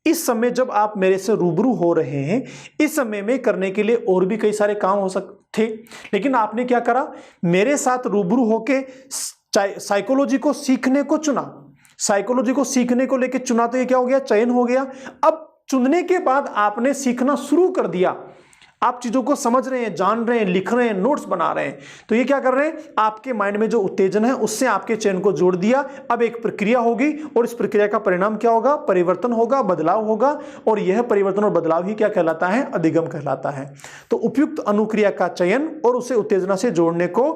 इस समय जब आप मेरे से रूबरू हो रहे हैं, इस समय में करने के लिए और भी कई सारे काम हो सकते थे, लेकिन आपने क्या करा? मेरे साथ रूबरू होके साइकोलॉजी को सीखने को चुना। साइकोलॉजी को सीखने को लेकर चुना, तो ये क्या हो गया? चयन हो गया। अब चुनने के बाद आपने सीखना शुरू कर दिया। आप चीजों को समझ रहे हैं, जान रहे हैं, लिख रहे हैं, नोट्स बना रहे हैं। तो ये क्या कर रहे हैं? आपके माइंड में जो उत्तेजन है उससे आपके चयन को जोड़ दिया। अब एक प्रक्रिया होगी और इस प्रक्रिया का परिणाम क्या होगा? परिवर्तन होगा, बदलाव होगा। और यह परिवर्तन और बदलाव ही क्या कहलाता है? अधिगम कहलाता है। तो उपयुक्त अनुक्रिया का चयन और उसे उत्तेजना से जोड़ने को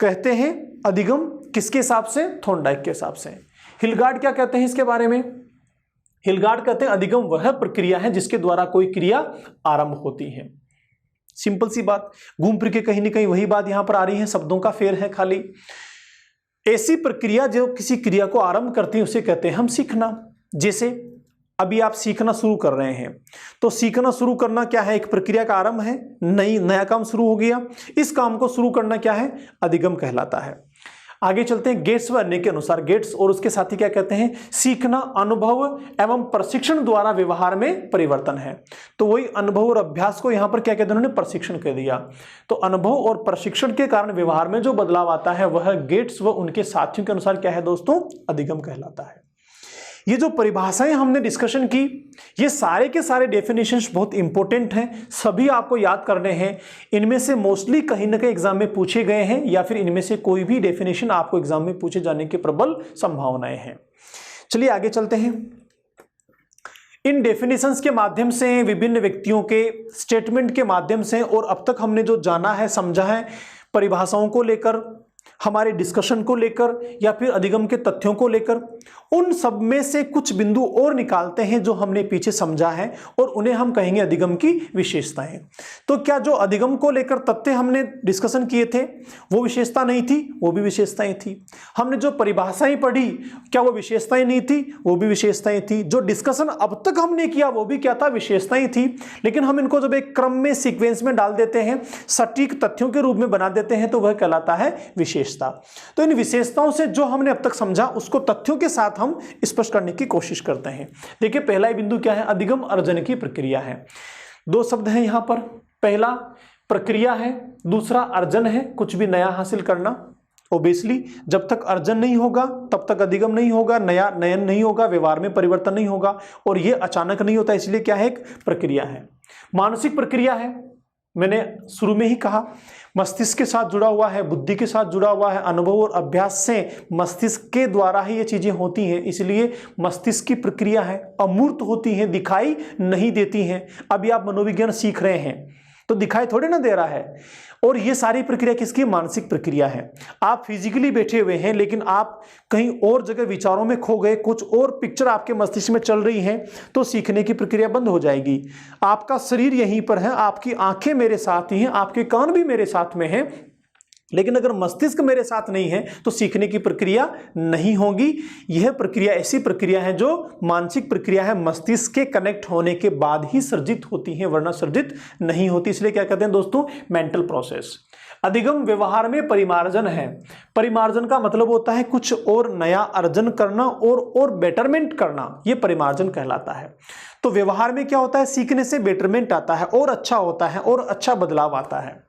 कहते हैं अधिगम। किसके हिसाब से? थॉर्नडाइक के हिसाब से। हिलगार्ड क्या कहते हैं इसके बारे में? हिलगार्ड कहते हैं अधिगम वह प्रक्रिया है जिसके द्वारा कोई क्रिया आरंभ होती है। सिंपल सी बात, घूम फिर के कहीं ना कहीं वही बात यहां पर आ रही है, शब्दों का फेर है खाली। ऐसी प्रक्रिया जो किसी क्रिया को आरंभ करती है उसे कहते हैं हम सीखना। जैसे अभी आप सीखना शुरू कर रहे हैं, तो सीखना शुरू करना क्या है? एक प्रक्रिया का आरंभ है, नया काम शुरू हो गया। इस काम को शुरू करना क्या है? अधिगम कहलाता है। आगे चलते हैं। गेट्स व अन्य के अनुसार, गेट्स और उसके साथी क्या कहते हैं? सीखना अनुभव एवं प्रशिक्षण द्वारा व्यवहार में परिवर्तन है। तो वही अनुभव और अभ्यास को यहां पर क्या कहते हैं? उन्होंने प्रशिक्षण कह दिया। तो अनुभव और प्रशिक्षण के कारण व्यवहार में जो बदलाव आता है वह गेट्स व उनके साथियों के अनुसार क्या है दोस्तों? अधिगम कहलाता है। ये जो परिभाषाएं हमने डिस्कशन की, ये सारे के सारे डेफिनेशंस बहुत इंपॉर्टेंट हैं, सभी आपको याद करने हैं। इनमें से मोस्टली कहीं ना कहीं एग्जाम में पूछे गए हैं, या फिर इनमें से कोई भी डेफिनेशन आपको एग्जाम में पूछे जाने की प्रबल संभावनाएं हैं। चलिए आगे चलते हैं। इन डेफिनेशंस के माध्यम से, विभिन्न व्यक्तियों के स्टेटमेंट के माध्यम से, और अब तक हमने जो जाना है, समझा है, परिभाषाओं को लेकर, हमारे डिस्कशन को लेकर, या फिर अधिगम के तथ्यों को लेकर, उन सब में से कुछ बिंदु और निकालते हैं जो हमने पीछे समझा है, और उन्हें हम कहेंगे अधिगम की विशेषताएं। तो क्या जो अधिगम को लेकर तथ्य हमने डिस्कशन किए थे वो विशेषता नहीं थी? वो भी विशेषताएं थी। हमने जो परिभाषाएं पढ़ी, क्या वो विशेषताएं नहीं थी? वो भी विशेषताएं थी। जो डिस्कशन अब तक हमने किया वो भी क्या था? विशेषताएं थी। लेकिन हम इनको जब एक क्रम में, सीक्वेंस में डाल देते हैं, सटीक तथ्यों के रूप में बना देते हैं, तो वह कहलाता है विशेषता। तो इन विशेषताओं से जो हमने अब तक समझा उसको तथ्यों के साथ हम स्पष्ट करने की कोशिश करते हैं। देखिए पहला ही बिंदु क्या है? अधिगम अर्जन की प्रक्रिया है। दो शब्द हैं यहां पर, पहला प्रक्रिया है, दूसरा अर्जन है, कुछ भी नया हासिल करना। ओबियसली जब तक अर्जन नहीं होगा तब तक अधिगम नहीं होगा, नया नयन नहीं होगा, व्यवहार में परिवर्तन नहीं होगा, और यह अचानक नहीं होता, इसलिए क्या है? एक प्रक्रिया है। मानसिक प्रक्रिया है, मैंने शुरू में ही कहा, मस्तिष्क के साथ जुड़ा हुआ है, बुद्धि के साथ जुड़ा हुआ है, अनुभव और अभ्यास से मस्तिष्क के द्वारा ही ये चीजें होती हैं। इसलिए मस्तिष्क की प्रक्रिया है, अमूर्त होती हैं, दिखाई नहीं देती हैं। अभी आप मनोविज्ञान सीख रहे हैं तो दिखाई थोड़े ना दे रहा है। और ये सारी प्रक्रिया किसकी? मानसिक प्रक्रिया है। आप फिजिकली बैठे हुए हैं लेकिन आप कहीं और जगह विचारों में खो गए, कुछ और पिक्चर आपके मस्तिष्क में चल रही हैं, तो सीखने की प्रक्रिया बंद हो जाएगी। आपका शरीर यहीं पर है, आपकी आंखें मेरे साथ ही हैं, आपके कान भी मेरे साथ में हैं, लेकिन अगर मस्तिष्क मेरे साथ नहीं है तो सीखने की प्रक्रिया नहीं होगी। यह प्रक्रिया ऐसी प्रक्रिया है जो मानसिक प्रक्रिया है, मस्तिष्क के कनेक्ट होने के बाद ही सर्जित होती है, वरना सर्जित नहीं होती। इसलिए क्या कहते हैं दोस्तों? Mental process. अधिगम व्यवहार में परिमार्जन है। परिमार्जन का मतलब होता है कुछ और नया अर्जन करना और बेटरमेंट करना, यह परिमार्जन कहलाता है। तो व्यवहार में क्या होता है? सीखने से बेटरमेंट आता है और अच्छा होता है और अच्छा बदलाव आता है।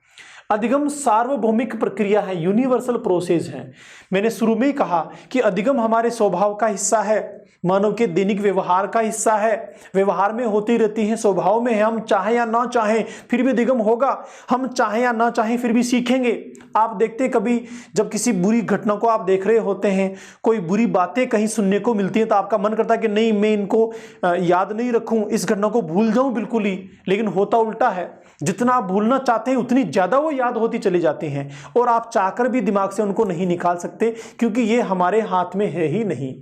अधिगम सार्वभौमिक प्रक्रिया है, यूनिवर्सल प्रोसेस है। मैंने शुरू में ही कहा कि अधिगम हमारे स्वभाव का हिस्सा है, मानव के दैनिक व्यवहार का हिस्सा है, व्यवहार में होती रहती है, स्वभाव में है। हम चाहे या ना चाहें फिर भी अधिगम होगा, हम चाहे या ना चाहें फिर भी सीखेंगे। आप देखते कभी जब किसी बुरी घटना को आप देख रहे होते हैं, कोई बुरी बातें कहीं सुनने को मिलती हैं, तो आपका मन करता है कि नहीं, मैं इनको याद नहीं रखूं, इस घटना को भूल जाऊं बिल्कुल ही। लेकिन होता उल्टा है, जितना आप भूलना चाहते हैं उतनी ज्यादा वो याद होती चली जाती हैं, और आप चाहकर भी दिमाग से उनको नहीं निकाल सकते, क्योंकि ये हमारे हाथ में है ही नहीं।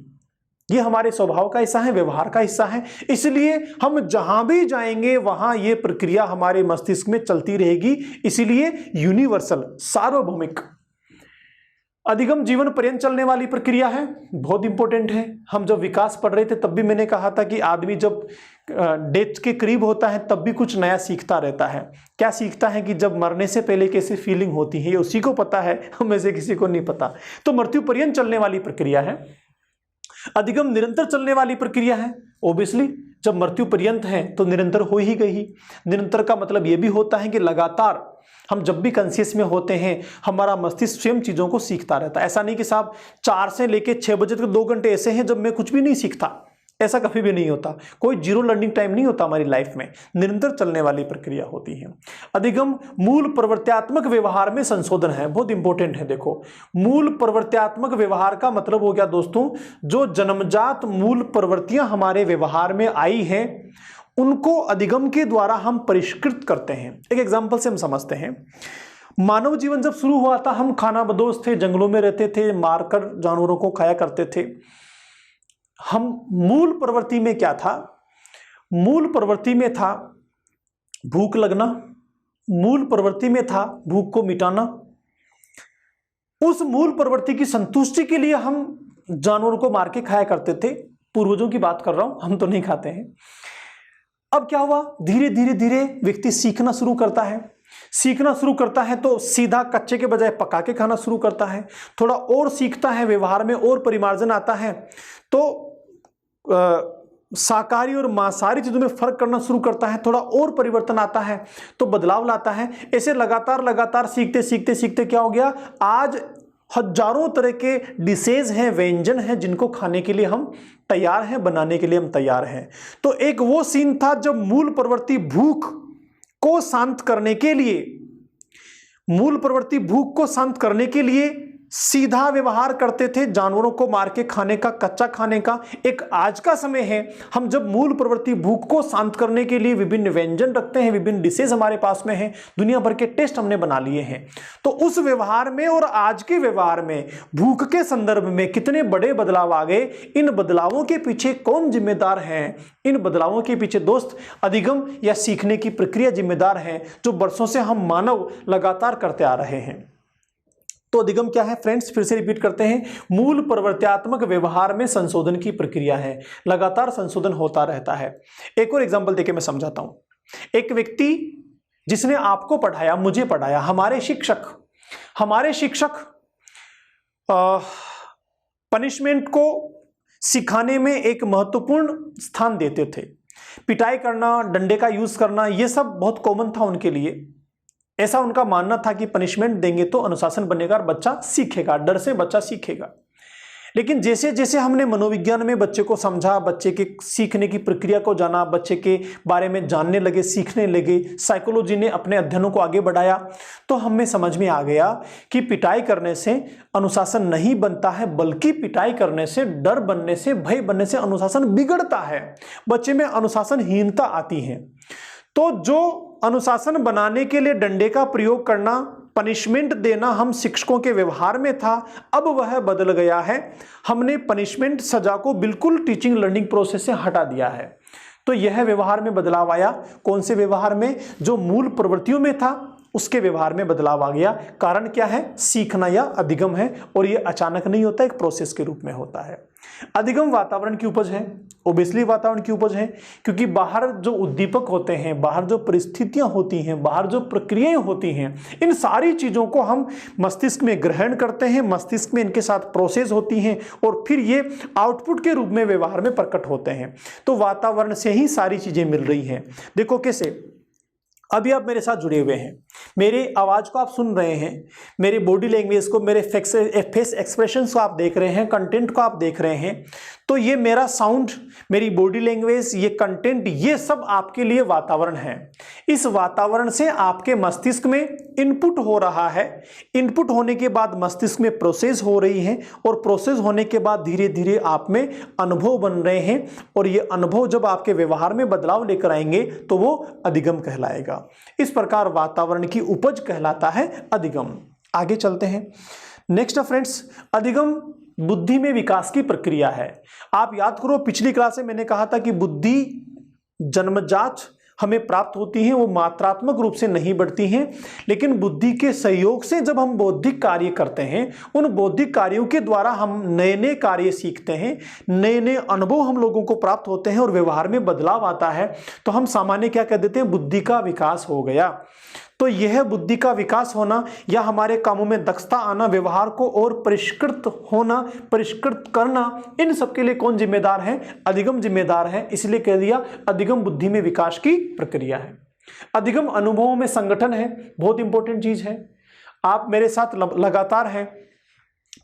ये हमारे स्वभाव का हिस्सा है, व्यवहार का हिस्सा है। इसलिए हम जहां भी जाएंगे वहां ये प्रक्रिया हमारे मस्तिष्क में चलती रहेगी। इसलिए यूनिवर्सल, सार्वभौमिक। अधिगम जीवन पर्यंत चलने वाली प्रक्रिया है, बहुत इंपॉर्टेंट है। हम जब विकास पढ़ रहे थे तब भी मैंने कहा था कि आदमी जब डेथ के करीब होता है तब भी कुछ नया सीखता रहता है। क्या सीखता है? कि जब मरने से पहले कैसी फीलिंग होती है ये उसी को पता है, हम में से किसी को नहीं पता। तो मृत्यु पर्यंत चलने वाली प्रक्रिया है। अधिगम निरंतर चलने वाली प्रक्रिया है। ओब्वियसली जब मृत्यु पर्यंत है तो निरंतर हो ही गई। निरंतर का मतलब यह भी होता है कि लगातार हम जब भी कॉन्शियस में होते हैं हमारा मस्तिष्क स्वयं चीजों को सीखता रहता है। ऐसा नहीं कि साहब 4 से लेके 6 बजे तक 2 घंटे ऐसे हैं जब मैं कुछ भी नहीं सीखता, ऐसा कभी भी नहीं होता। कोई जीरो लर्निंग टाइम नहीं होता हमारी लाइफ में, निरंतर चलने वाली प्रक्रिया होती है। अधिगम मूल प्रवृत्त्यात्मक व्यवहार में संशोधन है, बहुत इंपॉर्टेंट है। देखो, मूल प्रवृत्त्यात्मक व्यवहार का मतलब हो गया दोस्तों, जो जन्मजात मूल प्रवृत्तियां हमारे व्यवहार में आई हैं उनको अधिगम के द्वारा हम परिष्कृत करते हैं। एक एग्जाम्पल से हम समझते हैं। मानव जीवन जब शुरू हुआ था, हम खानाबदोश थे, जंगलों में रहते थे, मारकर जानवरों को खाया करते थे। हम मूल प्रवृत्ति में क्या था? मूल प्रवृत्ति में था भूख लगना, मूल प्रवृत्ति में था भूख को मिटाना। उस मूल प्रवृत्ति की संतुष्टि के लिए हम जानवरों को मार के खाया करते थे। पूर्वजों की बात कर रहा हूं, हम तो नहीं खाते हैं। अब क्या हुआ? धीरे धीरे धीरे व्यक्ति सीखना शुरू करता है। सीखना शुरू करता है तो सीधा कच्चे के बजाय पका के खाना शुरू करता है। थोड़ा और सीखता है, व्यवहार में और परिमार्जन आता है, तो शाकाहारी और मांसाहारी चीजों में फर्क करना शुरू करता है। थोड़ा और परिवर्तन आता है तो बदलाव लाता है। ऐसे लगातार लगातार सीखते सीखते सीखते क्या हो गया? आज हजारों तरह के डिशेज हैं, व्यंजन हैं, जिनको खाने के लिए हम तैयार हैं, बनाने के लिए हम तैयार हैं। तो एक वो सीन था जब मूल प्रवृत्ति भूख को शांत करने के लिए, मूल प्रवृत्ति भूख को शांत करने के लिए सीधा व्यवहार करते थे, जानवरों को मार के खाने का, कच्चा खाने का। एक आज का समय है, हम जब मूल प्रवृत्ति भूख को शांत करने के लिए विभिन्न व्यंजन रखते हैं, विभिन्न डिशेज हमारे पास में हैं, दुनिया भर के टेस्ट हमने बना लिए हैं। तो उस व्यवहार में और आज के व्यवहार में भूख के संदर्भ में कितने बड़े बदलाव आ गए। इन बदलावों के पीछे कौन जिम्मेदार है? इन बदलावों के पीछे दोस्त अधिगम या सीखने की प्रक्रिया जिम्मेदार है, जो वर्षों से हम मानव लगातार करते आ रहे हैं। तो अधिगम क्या है फ्रेंड्स? फिर से रिपीट करते हैं। मूल प्रवृत्त्यात्मक व्यवहार में संशोधन की प्रक्रिया है, लगातार संशोधन होता रहता है। एक और एग्जांपल देके मैं समझाता हूं। एक व्यक्ति जिसने आपको पढ़ाया, मुझे पढ़ाया, हमारे शिक्षक पनिशमेंट को सिखाने में एक महत्वपूर्ण स्थान देते थे। पिटाई करना, डंडे का यूज करना, यह सब बहुत कॉमन था उनके लिए। ऐसा उनका मानना था कि पनिशमेंट देंगे तो अनुशासन बनेगा और बच्चा सीखेगा, डर से बच्चा सीखेगा। लेकिन जैसे जैसे हमने मनोविज्ञान में बच्चे को समझा, बच्चे के सीखने की प्रक्रिया को जाना, बच्चे के बारे में जानने लगे, सीखने लगे, साइकोलॉजी ने अपने अध्ययनों को आगे बढ़ाया, तो हमें समझ में आ गया कि पिटाई करने से अनुशासन नहीं बनता है, बल्कि पिटाई करने से, डर बनने से, भय बनने से अनुशासन बिगड़ता है, बच्चे में अनुशासनहीनता आती है। तो जो अनुशासन बनाने के लिए डंडे का प्रयोग करना, पनिशमेंट देना हम शिक्षकों के व्यवहार में था, अब वह बदल गया है। हमने पनिशमेंट, सजा को बिल्कुल टीचिंग लर्निंग प्रोसेस से हटा दिया है। तो यह व्यवहार में बदलाव आया। कौन से व्यवहार में? जो मूल प्रवृत्तियों में था उसके व्यवहार में बदलाव आ गया। कारण क्या है? सीखना या अधिगम है, और यह अचानक नहीं होता, एक प्रोसेस के रूप में होता है। अधिगम वातावरण की उपज है, ओबियसली वातावरण की उपज है, क्योंकि बाहर जो उद्दीपक होते हैं, बाहर जो परिस्थितियां होती हैं, बाहर जो प्रक्रियाएं होती हैं, इन सारी चीजों को हम मस्तिष्क में ग्रहण करते हैं, मस्तिष्क में इनके साथ प्रोसेस होती हैं, और फिर ये आउटपुट के रूप में व्यवहार में प्रकट होते हैं। तो वातावरण से ही सारी चीजें मिल रही हैं। देखो कैसे, अभी आप मेरे साथ जुड़े हुए हैं, मेरी आवाज़ को आप सुन रहे हैं, मेरे बॉडी लैंग्वेज को, मेरे फेस एक्सप्रेशंस को आप देख रहे हैं, कंटेंट को आप देख रहे हैं। तो ये मेरा साउंड, मेरी बॉडी लैंग्वेज, ये कंटेंट, ये सब आपके लिए वातावरण है। इस वातावरण से आपके मस्तिष्क में इनपुट हो रहा है, इनपुट होने के बाद मस्तिष्क में प्रोसेस हो रही है, और प्रोसेस होने के बाद धीरे धीरे आप में अनुभव बन रहे हैं, और ये अनुभव जब आपके व्यवहार में बदलाव लेकर आएंगे तो वो अधिगम कहलाएगा। इस प्रकार वातावरण की उपज कहलाता है अधिगम। आगे चलते हैं। नेक्स्ट फ्रेंड्स, अधिगम बुद्धि में विकास की प्रक्रिया है। आप याद करो, पिछली क्लास में मैंने कहा था कि बुद्धि जन्मजात हमें प्राप्त होती हैं, वो मात्रात्मक रूप से नहीं बढ़ती हैं, लेकिन बुद्धि के सहयोग से जब हम बौद्धिक कार्य करते हैं, उन बौद्धिक कार्यों के द्वारा हम नए नए कार्य सीखते हैं, नए नए अनुभव हम लोगों को प्राप्त होते हैं, और व्यवहार में बदलाव आता है, तो हम सामान्य क्या कह देते हैं? बुद्धि का विकास हो गया। तो यह बुद्धि का विकास होना या हमारे कामों में दक्षता आना, व्यवहार को और परिष्कृत होना, परिष्कृत करना, इन सब के लिए कौन जिम्मेदार है? अधिगम जिम्मेदार है। इसलिए कह दिया अधिगम बुद्धि में विकास की प्रक्रिया है। अधिगम अनुभवों में संगठन है, बहुत इंपॉर्टेंट चीज है। आप मेरे साथ लगातार हैं।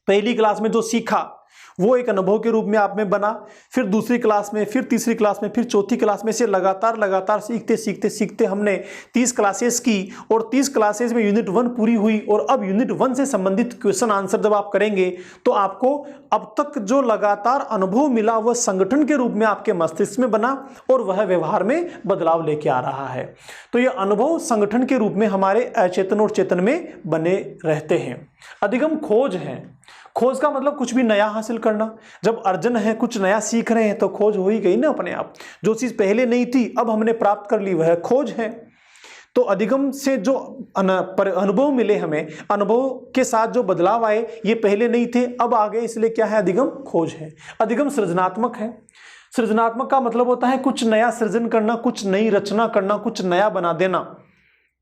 पहली क्लास में जो सीखा वो एक अनुभव के रूप में आप में बना, फिर दूसरी क्लास में, फिर तीसरी क्लास में, फिर चौथी क्लास में, से लगातार सीखते सीखते सीखते हमने 30 क्लासेस की, और 30 क्लासेस में यूनिट 1 पूरी हुई, और अब यूनिट 1 से संबंधित क्वेश्चन आंसर जब आप करेंगे तो आपको अब तक जो लगातार अनुभव मिला वह संगठन के रूप में आपके मस्तिष्क में बना, और वह व्यवहार में बदलाव लेके आ रहा है। तो यह अनुभव संगठन के रूप में हमारे अचेतन और चेतन में बने रहते हैं। अधिगम खोज है। खोज का मतलब कुछ भी नया हासिल करना। जब अर्जन है, कुछ नया सीख रहे हैं, तो खोज हो ही गई ना अपने आप। जो चीज पहले नहीं थी अब हमने प्राप्त कर ली, वह खोज है। तो अधिगम से जो अनुभव मिले हमें, अनुभव के साथ जो बदलाव आए, ये पहले नहीं थे अब आ गए, इसलिए क्या है? अधिगम खोज है। अधिगम सृजनात्मक है। सृजनात्मक का मतलब होता है कुछ नया सृजन करना, कुछ नई रचना करना, कुछ नया बना देना।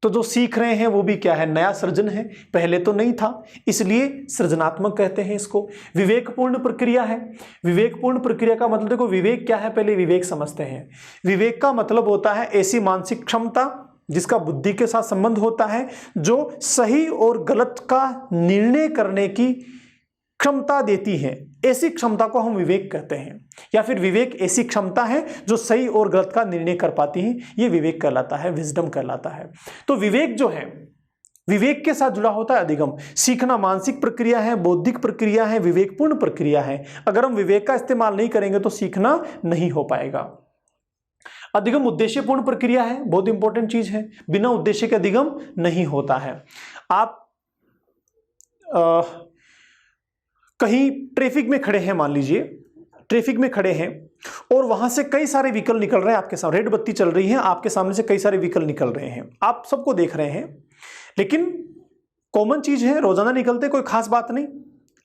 तो जो सीख रहे हैं वो भी क्या है? नया सृजन है, पहले तो नहीं था, इसलिए सृजनात्मक कहते हैं इसको। विवेकपूर्ण प्रक्रिया है। विवेकपूर्ण प्रक्रिया का मतलब, देखो विवेक क्या है, पहले विवेक समझते हैं। विवेक का मतलब होता है ऐसी मानसिक क्षमता जिसका बुद्धि के साथ संबंध होता है, जो सही और गलत का निर्णय करने की क्षमता देती है। ऐसी क्षमता को हम विवेक कहते हैं, या फिर विवेक ऐसी क्षमता है जो सही और गलत का निर्णय कर पाती है, ये विवेक कहलाता है, विजडम कहलाता है। तो विवेक जो है, विवेक के साथ जुड़ा होता है अधिगम। सीखना मानसिक प्रक्रिया है, बौद्धिक प्रक्रिया है, विवेकपूर्ण प्रक्रिया है। अगर हम विवेक का इस्तेमाल नहीं करेंगे तो सीखना नहीं हो पाएगा। अधिगम उद्देश्यपूर्ण प्रक्रिया है, बहुत इंपॉर्टेंट चीज है। बिना उद्देश्य के अधिगम नहीं होता है। आप कहीं ट्रैफिक में खड़े हैं, मान लीजिए ट्रैफिक में खड़े हैं, और वहां से कई सारे व्हीकल निकल रहे हैं आपके सामने, रेड बत्ती चल रही है, आपके सामने से कई सारे व्हीकल निकल रहे हैं, आप सबको देख रहे हैं। लेकिन कॉमन चीज है, रोजाना निकलते, कोई खास बात नहीं।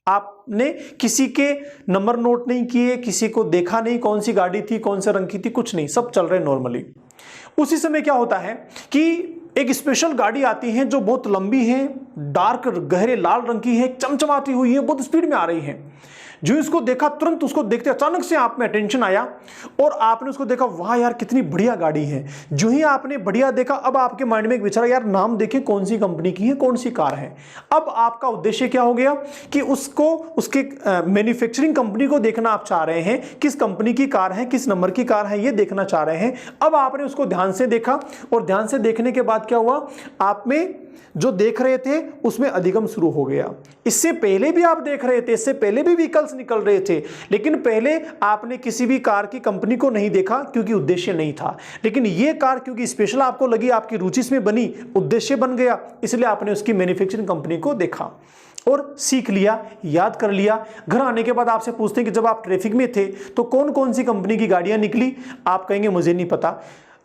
आपने किसी के नंबर नोट नहीं किए, किसी को देखा नहीं कौन सी गाड़ी थी, कौन से रंग की थी, कुछ नहीं, सब चल रहे नॉर्मली। उसी समय क्या होता है कि एक स्पेशल गाड़ी आती है जो बहुत लंबी है, डार्क गहरे लाल रंग की है, चमचमाती हुई है, बहुत स्पीड में आ रही है। जो इसको देखा तुरंत उसको देखते अचानक से आप में अटेंशन आया और आपने उसको देखा, वाह यार कितनी बढ़िया गाड़ी है। जो ही आपने बढ़िया देखा, अब आपके माइंड में एक विचार, यार नाम देखें कौन सी कंपनी की है, कौन सी कार है। अब आपका उद्देश्य क्या हो गया कि उसको उसके मैन्युफैक्चरिंग कंपनी को देखना आप चाह रहे हैं, किस कंपनी की कार है, किस नंबर की कार है, ये देखना चाह रहे हैं। अब आपने उसको ध्यान से देखा और ध्यान से देखने के बाद क्या हुआ, आप में जो देख रहे थे उसमें अधिगम शुरू हो गया। इससे पहले भी आप देख रहे थे, इससे पहले भी व्हीकल्स निकल रहे थे, लेकिन पहले आपने किसी भी कार की कंपनी को नहीं देखा क्योंकि उद्देश्य नहीं था। लेकिन ये कार क्योंकि स्पेशल आपको लगी, आपकी रुचि इसमें बनी, उद्देश्य बन गया, इसलिए आपने उसकी मैन्युफैक्चरिंग कंपनी को देखा और सीख लिया, याद कर लिया। घर आने के बाद आपसे पूछते हैं कि जब आप ट्रैफिक में थे तो कौन कौन सी कंपनी की गाड़ियां निकली, आप कहेंगे मुझे नहीं पता।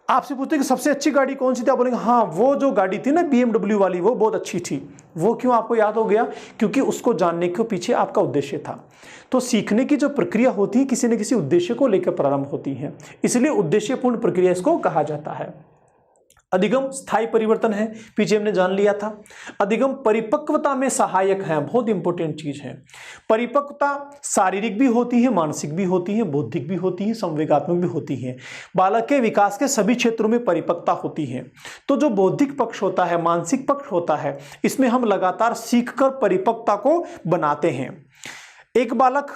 आपसे पूछते हैं कि सबसे अच्छी गाड़ी कौन सी थी, आप बोलेंगे हाँ वो जो गाड़ी थी ना BMW वाली, वो बहुत अच्छी थी। वो क्यों आपको याद हो गया, क्योंकि उसको जानने के पीछे आपका उद्देश्य था। तो सीखने की जो प्रक्रिया होती है किसी न किसी उद्देश्य को लेकर प्रारंभ होती है, इसलिए उद्देश्यपूर्ण प्रक्रिया इसको कहा जाता है। अधिगम स्थायी परिवर्तन है, पीछे हमने जान लिया था। अधिगम परिपक्वता में सहायक है, बहुत इंपॉर्टेंट चीज है। परिपक्वता शारीरिक भी होती है, मानसिक भी होती है, बौद्धिक भी होती है, संवेगात्मक भी होती है। बालक के विकास के सभी क्षेत्रों में परिपक्वता होती है। तो जो बौद्धिक पक्ष होता है, मानसिक पक्ष होता है, इसमें हम लगातार सीखकर परिपक्वता को बनाते हैं। एक बालक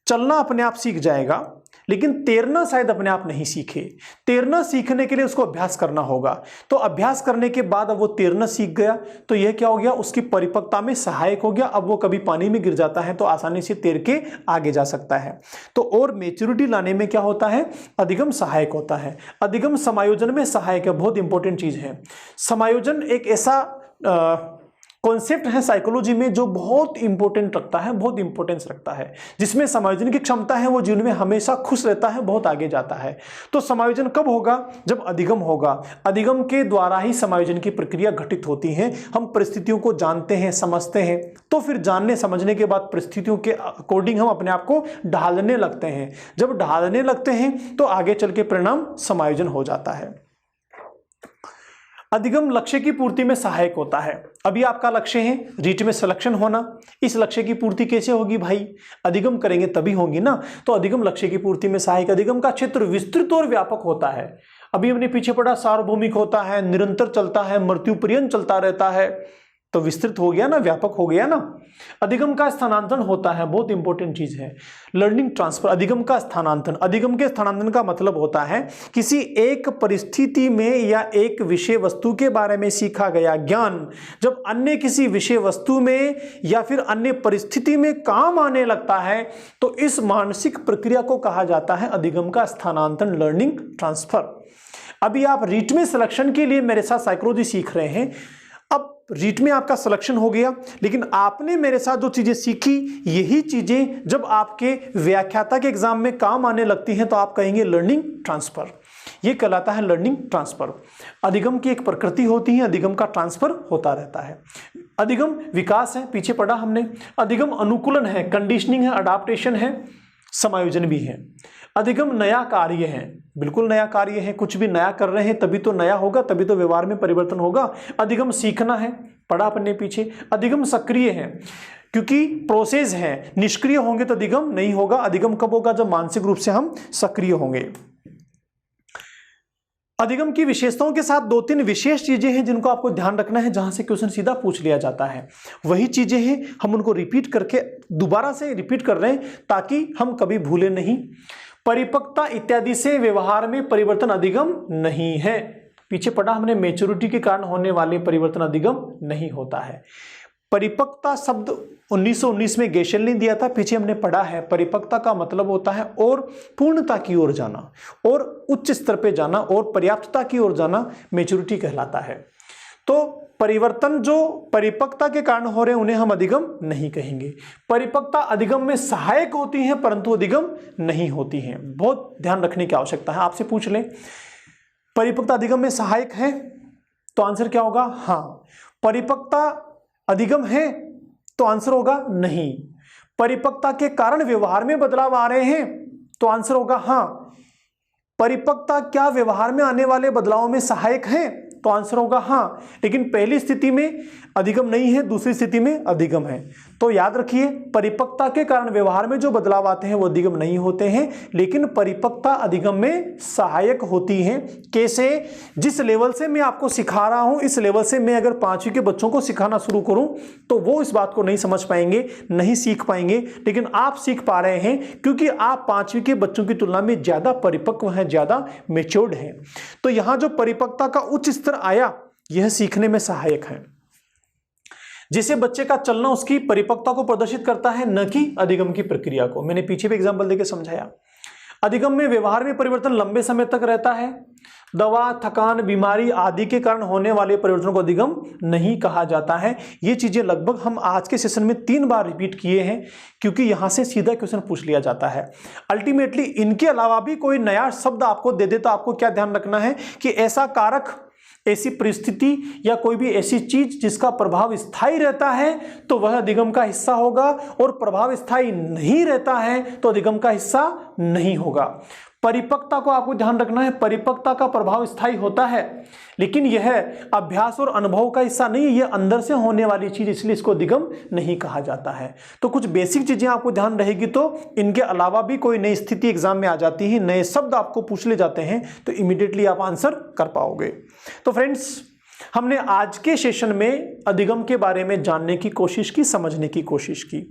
चलना अपने आप सीख जाएगा, लेकिन तैरना शायद अपने आप नहीं सीखे। तैरना सीखने के लिए उसको अभ्यास करना होगा। तो अभ्यास करने के बाद अब वो तैरना सीख गया, तो यह क्या हो गया, उसकी परिपक्वता में सहायक हो गया। अब वो कभी पानी में गिर जाता है तो आसानी से तैर के आगे जा सकता है। तो और मैच्योरिटी लाने में क्या होता है, अधिगम सहायक होता है। अधिगम समायोजन में सहायक है, बहुत इंपॉर्टेंट चीज है। समायोजन एक ऐसा कॉन्सेप्ट है साइकोलॉजी में जो बहुत इंपॉर्टेंट रखता है, बहुत इंपॉर्टेंस रखता है। जिसमें समायोजन की क्षमता है, वो जीवन में हमेशा खुश रहता है, बहुत आगे जाता है। तो समायोजन कब होगा, जब अधिगम होगा। अधिगम के द्वारा ही समायोजन की प्रक्रिया घटित होती है। हम परिस्थितियों को जानते हैं, समझते हैं, तो फिर जानने समझने के बाद परिस्थितियों के अकॉर्डिंग हम अपने आप को ढालने लगते हैं। जब ढालने लगते हैं तो आगे चल के परिणाम समायोजन हो जाता है। अधिगम लक्ष्य की पूर्ति में सहायक होता है। अभी आपका लक्ष्य है रीट में सिलेक्शन होना, इस लक्ष्य की पूर्ति कैसे होगी भाई, अधिगम करेंगे तभी होगी ना। तो अधिगम लक्ष्य की पूर्ति में सहायक। अधिगम का क्षेत्र विस्तृत और व्यापक होता है। अभी हमने पीछे पढ़ा सार्वभौमिक होता है, निरंतर चलता है, मृत्यु पर्यंत चलता रहता है, तो विस्तृत हो गया ना, व्यापक हो गया ना। अधिगम का स्थानांतरण होता है, बहुत इंपॉर्टेंट चीज है, लर्निंग ट्रांसफर। अधिगम का स्थानांतरण, अधिगम के स्थानांतरण का मतलब होता है किसी एक परिस्थिति में या एक विषय वस्तु के बारे में सीखा गया ज्ञान जब अन्य किसी विषय वस्तु में या फिर अन्य परिस्थिति में काम आने लगता है, तो इस मानसिक प्रक्रिया को कहा जाता है अधिगम का स्थानांतरण, लर्निंग ट्रांसफर। अभी आप रीट में सिलेक्शन के लिए मेरे साथ साइकोलॉजी सीख रहे हैं। अब रीट में आपका सिलेक्शन हो गया, लेकिन आपने मेरे साथ जो चीजें सीखी, यही चीजें जब आपके व्याख्याता के एग्जाम में काम आने लगती हैं तो आप कहेंगे लर्निंग ट्रांसफर। ये कहलाता है लर्निंग ट्रांसफर। अधिगम की एक प्रकृति होती है, अधिगम का ट्रांसफर होता रहता है। अधिगम विकास है, पीछे पढ़ा हमने। अधिगम अनुकूलन है, कंडीशनिंग है, अडाप्टेशन है, समायोजन भी है। अधिगम नया कार्य है, बिल्कुल नया कार्य है। कुछ भी नया कर रहे हैं तभी तो नया होगा, तभी तो व्यवहार में परिवर्तन होगा। अधिगम सीखना है, पढ़ा अपने पीछे। अधिगम सक्रिय है, क्योंकि प्रोसेस है, निष्क्रिय होंगे तो अधिगम नहीं होगा। अधिगम कब होगा, जब मानसिक रूप से हम सक्रिय होंगे। अधिगम की विशेषताओं के साथ 2-3 विशेष चीजें हैं जिनको आपको ध्यान रखना है, जहां से क्वेश्चन सीधा पूछ लिया जाता है। वही चीजें हैं, हम उनको रिपीट करके दोबारा से रिपीट कर रहे हैं ताकि हम कभी भूलें नहीं। परिपक्वता इत्यादि से व्यवहार में परिवर्तन अधिगम नहीं है। पीछे पढ़ा हमने, मैच्योरिटी के कारण होने वाले परिवर्तन अधिगम नहीं होता है। परिपक्वता शब्द 1919 में गेशेल ने दिया था, पीछे हमने पढ़ा है। परिपक्वता का मतलब होता है और पूर्णता की ओर जाना, और उच्च स्तर पे जाना, और पर्याप्तता की ओर जाना मैच्योरिटी कहलाता है। तो परिवर्तन जो परिपक्वता के कारण हो रहे हैं उन्हें हम अधिगम नहीं कहेंगे। परिपक्वता अधिगम में सहायक होती है परंतु अधिगम नहीं होती है, बहुत ध्यान रखने की आवश्यकता है। आपसे पूछ लें परिपक्वता अधिगम में सहायक है, तो आंसर क्या होगा, हाँ। परिपक्वता अधिगम है, तो आंसर होगा नहीं। परिपक्वता के कारण व्यवहार में बदलाव आ रहे हैं, तो आंसर होगा हाँ। परिपक्वता क्या व्यवहार में आने वाले बदलावों में सहायक है, तो आंसर होगा हाँ, लेकिन पहली स्थिति में अधिगम नहीं है, दूसरी स्थिति में अधिगम है। तो याद रखिए, परिपक्वता के कारण व्यवहार में जो बदलाव आते हैं वो अधिगम नहीं होते हैं, लेकिन परिपक्वता अधिगम में सहायक होती है। कैसे? जिस लेवल से मैं आपको सिखा रहा हूं, इस लेवल से मैं अगर 5वीं के बच्चों को सिखाना शुरू करूं तो वो इस बात को नहीं समझ पाएंगे, नहीं सीख पाएंगे, लेकिन आप सीख पा रहे हैं क्योंकि आप 5वीं के बच्चों की तुलना में ज्यादा परिपक्व हैं, ज्यादा मैच्योर्ड हैं। तो यहां जो परिपक्वता का उच्च स्तर आया, यह सीखने में सहायक है। जिसे बच्चे का चलना उसकी परिपक्वता को प्रदर्शित करता है, न कि अधिगम की प्रक्रिया को। मैंने पीछे भी एग्जांपल देकर समझाया। अधिगम में व्यवहार में परिवर्तन लंबे समय तक रहता है। दवा, थकान, बीमारी आदि के कारण होने वाले परिवर्तनों को अधिगम नहीं कहा जाता है। ये चीजें लगभग हम आज के सेशन में 3 बार रिपीट किए हैं, क्योंकि यहां से सीधा क्वेश्चन पूछ लिया जाता है। अल्टीमेटली इनके अलावा भी कोई नया शब्द आपको दे दे तो आपको क्या ध्यान रखना है कि ऐसा कारक, ऐसी परिस्थिति या कोई भी ऐसी चीज जिसका प्रभाव स्थायी रहता है तो वह अधिगम का हिस्सा होगा, और प्रभाव स्थायी नहीं रहता है तो अधिगम का हिस्सा नहीं होगा। परिपक्वता को आपको ध्यान रखना है, परिपक्वता का प्रभाव स्थायी होता है, लेकिन यह अभ्यास और अनुभव का हिस्सा नहीं है, यह अंदर से होने वाली चीज, इसलिए इसको अधिगम नहीं कहा जाता है। तो कुछ बेसिक चीजें आपको ध्यान रहेगी, तो इनके अलावा भी कोई नई स्थिति एग्जाम में आ जाती है, नए शब्द आपको पूछ ले जाते हैं, तो इमीडिएटली आप आंसर कर पाओगे। तो फ्रेंड्स, हमने आज के सेशन में अधिगम के बारे में जानने की कोशिश की, समझने की कोशिश की।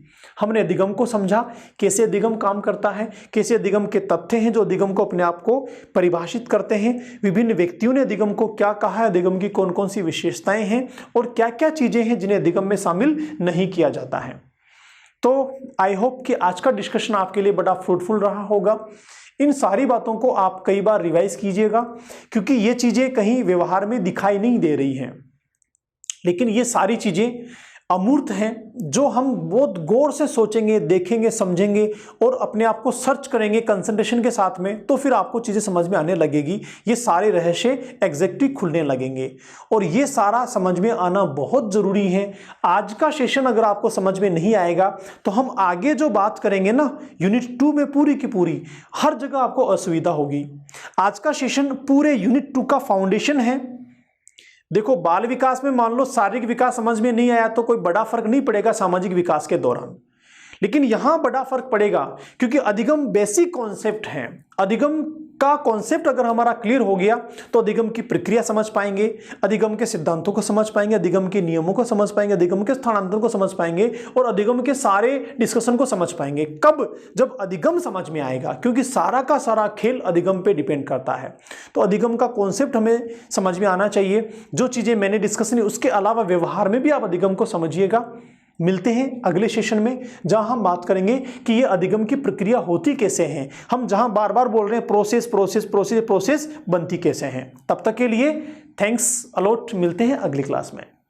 हमने अधिगम को समझा, कैसे अधिगम काम करता है, कैसे अधिगम के तथ्य हैं जो अधिगम को अपने आप को परिभाषित करते हैं, विभिन्न व्यक्तियों ने अधिगम को क्या कहा है, अधिगम की कौन कौन सी विशेषताएं हैं, और क्या क्या चीजें हैं जिन्हें अधिगम में शामिल नहीं किया जाता है। तो आई होप कि आज का डिस्कशन आपके लिए बड़ा फ्रूटफुल रहा होगा। इन सारी बातों को आप कई बार रिवाइज कीजिएगा, क्योंकि ये चीजें कहीं व्यवहार में दिखाई नहीं दे रही हैं, लेकिन ये सारी चीजें अमूर्त हैं जो हम बहुत गौर से सोचेंगे, देखेंगे, समझेंगे और अपने आप को सर्च करेंगे कंसंट्रेशन के साथ में, तो फिर आपको चीजें समझ में आने लगेगी। ये सारे रहस्य एग्जैक्टली खुलने लगेंगे, और ये सारा समझ में आना बहुत जरूरी है। आज का सेशन अगर आपको समझ में नहीं आएगा तो हम आगे जो बात करेंगे ना, यूनिट 2 में पूरी की पूरी हर जगह आपको असुविधा होगी। आज का सेशन पूरे यूनिट 2 का फाउंडेशन है। देखो, बाल विकास में मान लो शारीरिक विकास समझ में नहीं आया तो कोई बड़ा फर्क नहीं पड़ेगा सामाजिक विकास के दौरान, लेकिन यहां बड़ा फर्क पड़ेगा, क्योंकि अधिगम बेसिक कॉन्सेप्ट है। अधिगम का कॉन्सेप्ट अगर हमारा क्लियर हो गया तो अधिगम की प्रक्रिया समझ पाएंगे, अधिगम के सिद्धांतों को समझ पाएंगे, अधिगम के नियमों को समझ पाएंगे, अधिगम के स्थानांतरण को समझ पाएंगे, और अधिगम के सारे डिस्कशन को समझ पाएंगे। कब? जब अधिगम समझ में आएगा, क्योंकि सारा का सारा खेल अधिगम पे डिपेंड करता है। तो अधिगम का कॉन्सेप्ट हमें समझ में आना चाहिए। जो चीजें मैंने डिस्कस की उसके अलावा व्यवहार में भी आप अधिगम को समझिएगा। मिलते हैं अगले सेशन में, जहां हम बात करेंगे कि ये अधिगम की प्रक्रिया होती कैसे है। हम जहां बार बार बोल रहे हैं प्रोसेस प्रोसेस प्रोसेस प्रोसेस बनती कैसे हैं। तब तक के लिए थैंक्स अलॉट। मिलते हैं अगली क्लास में।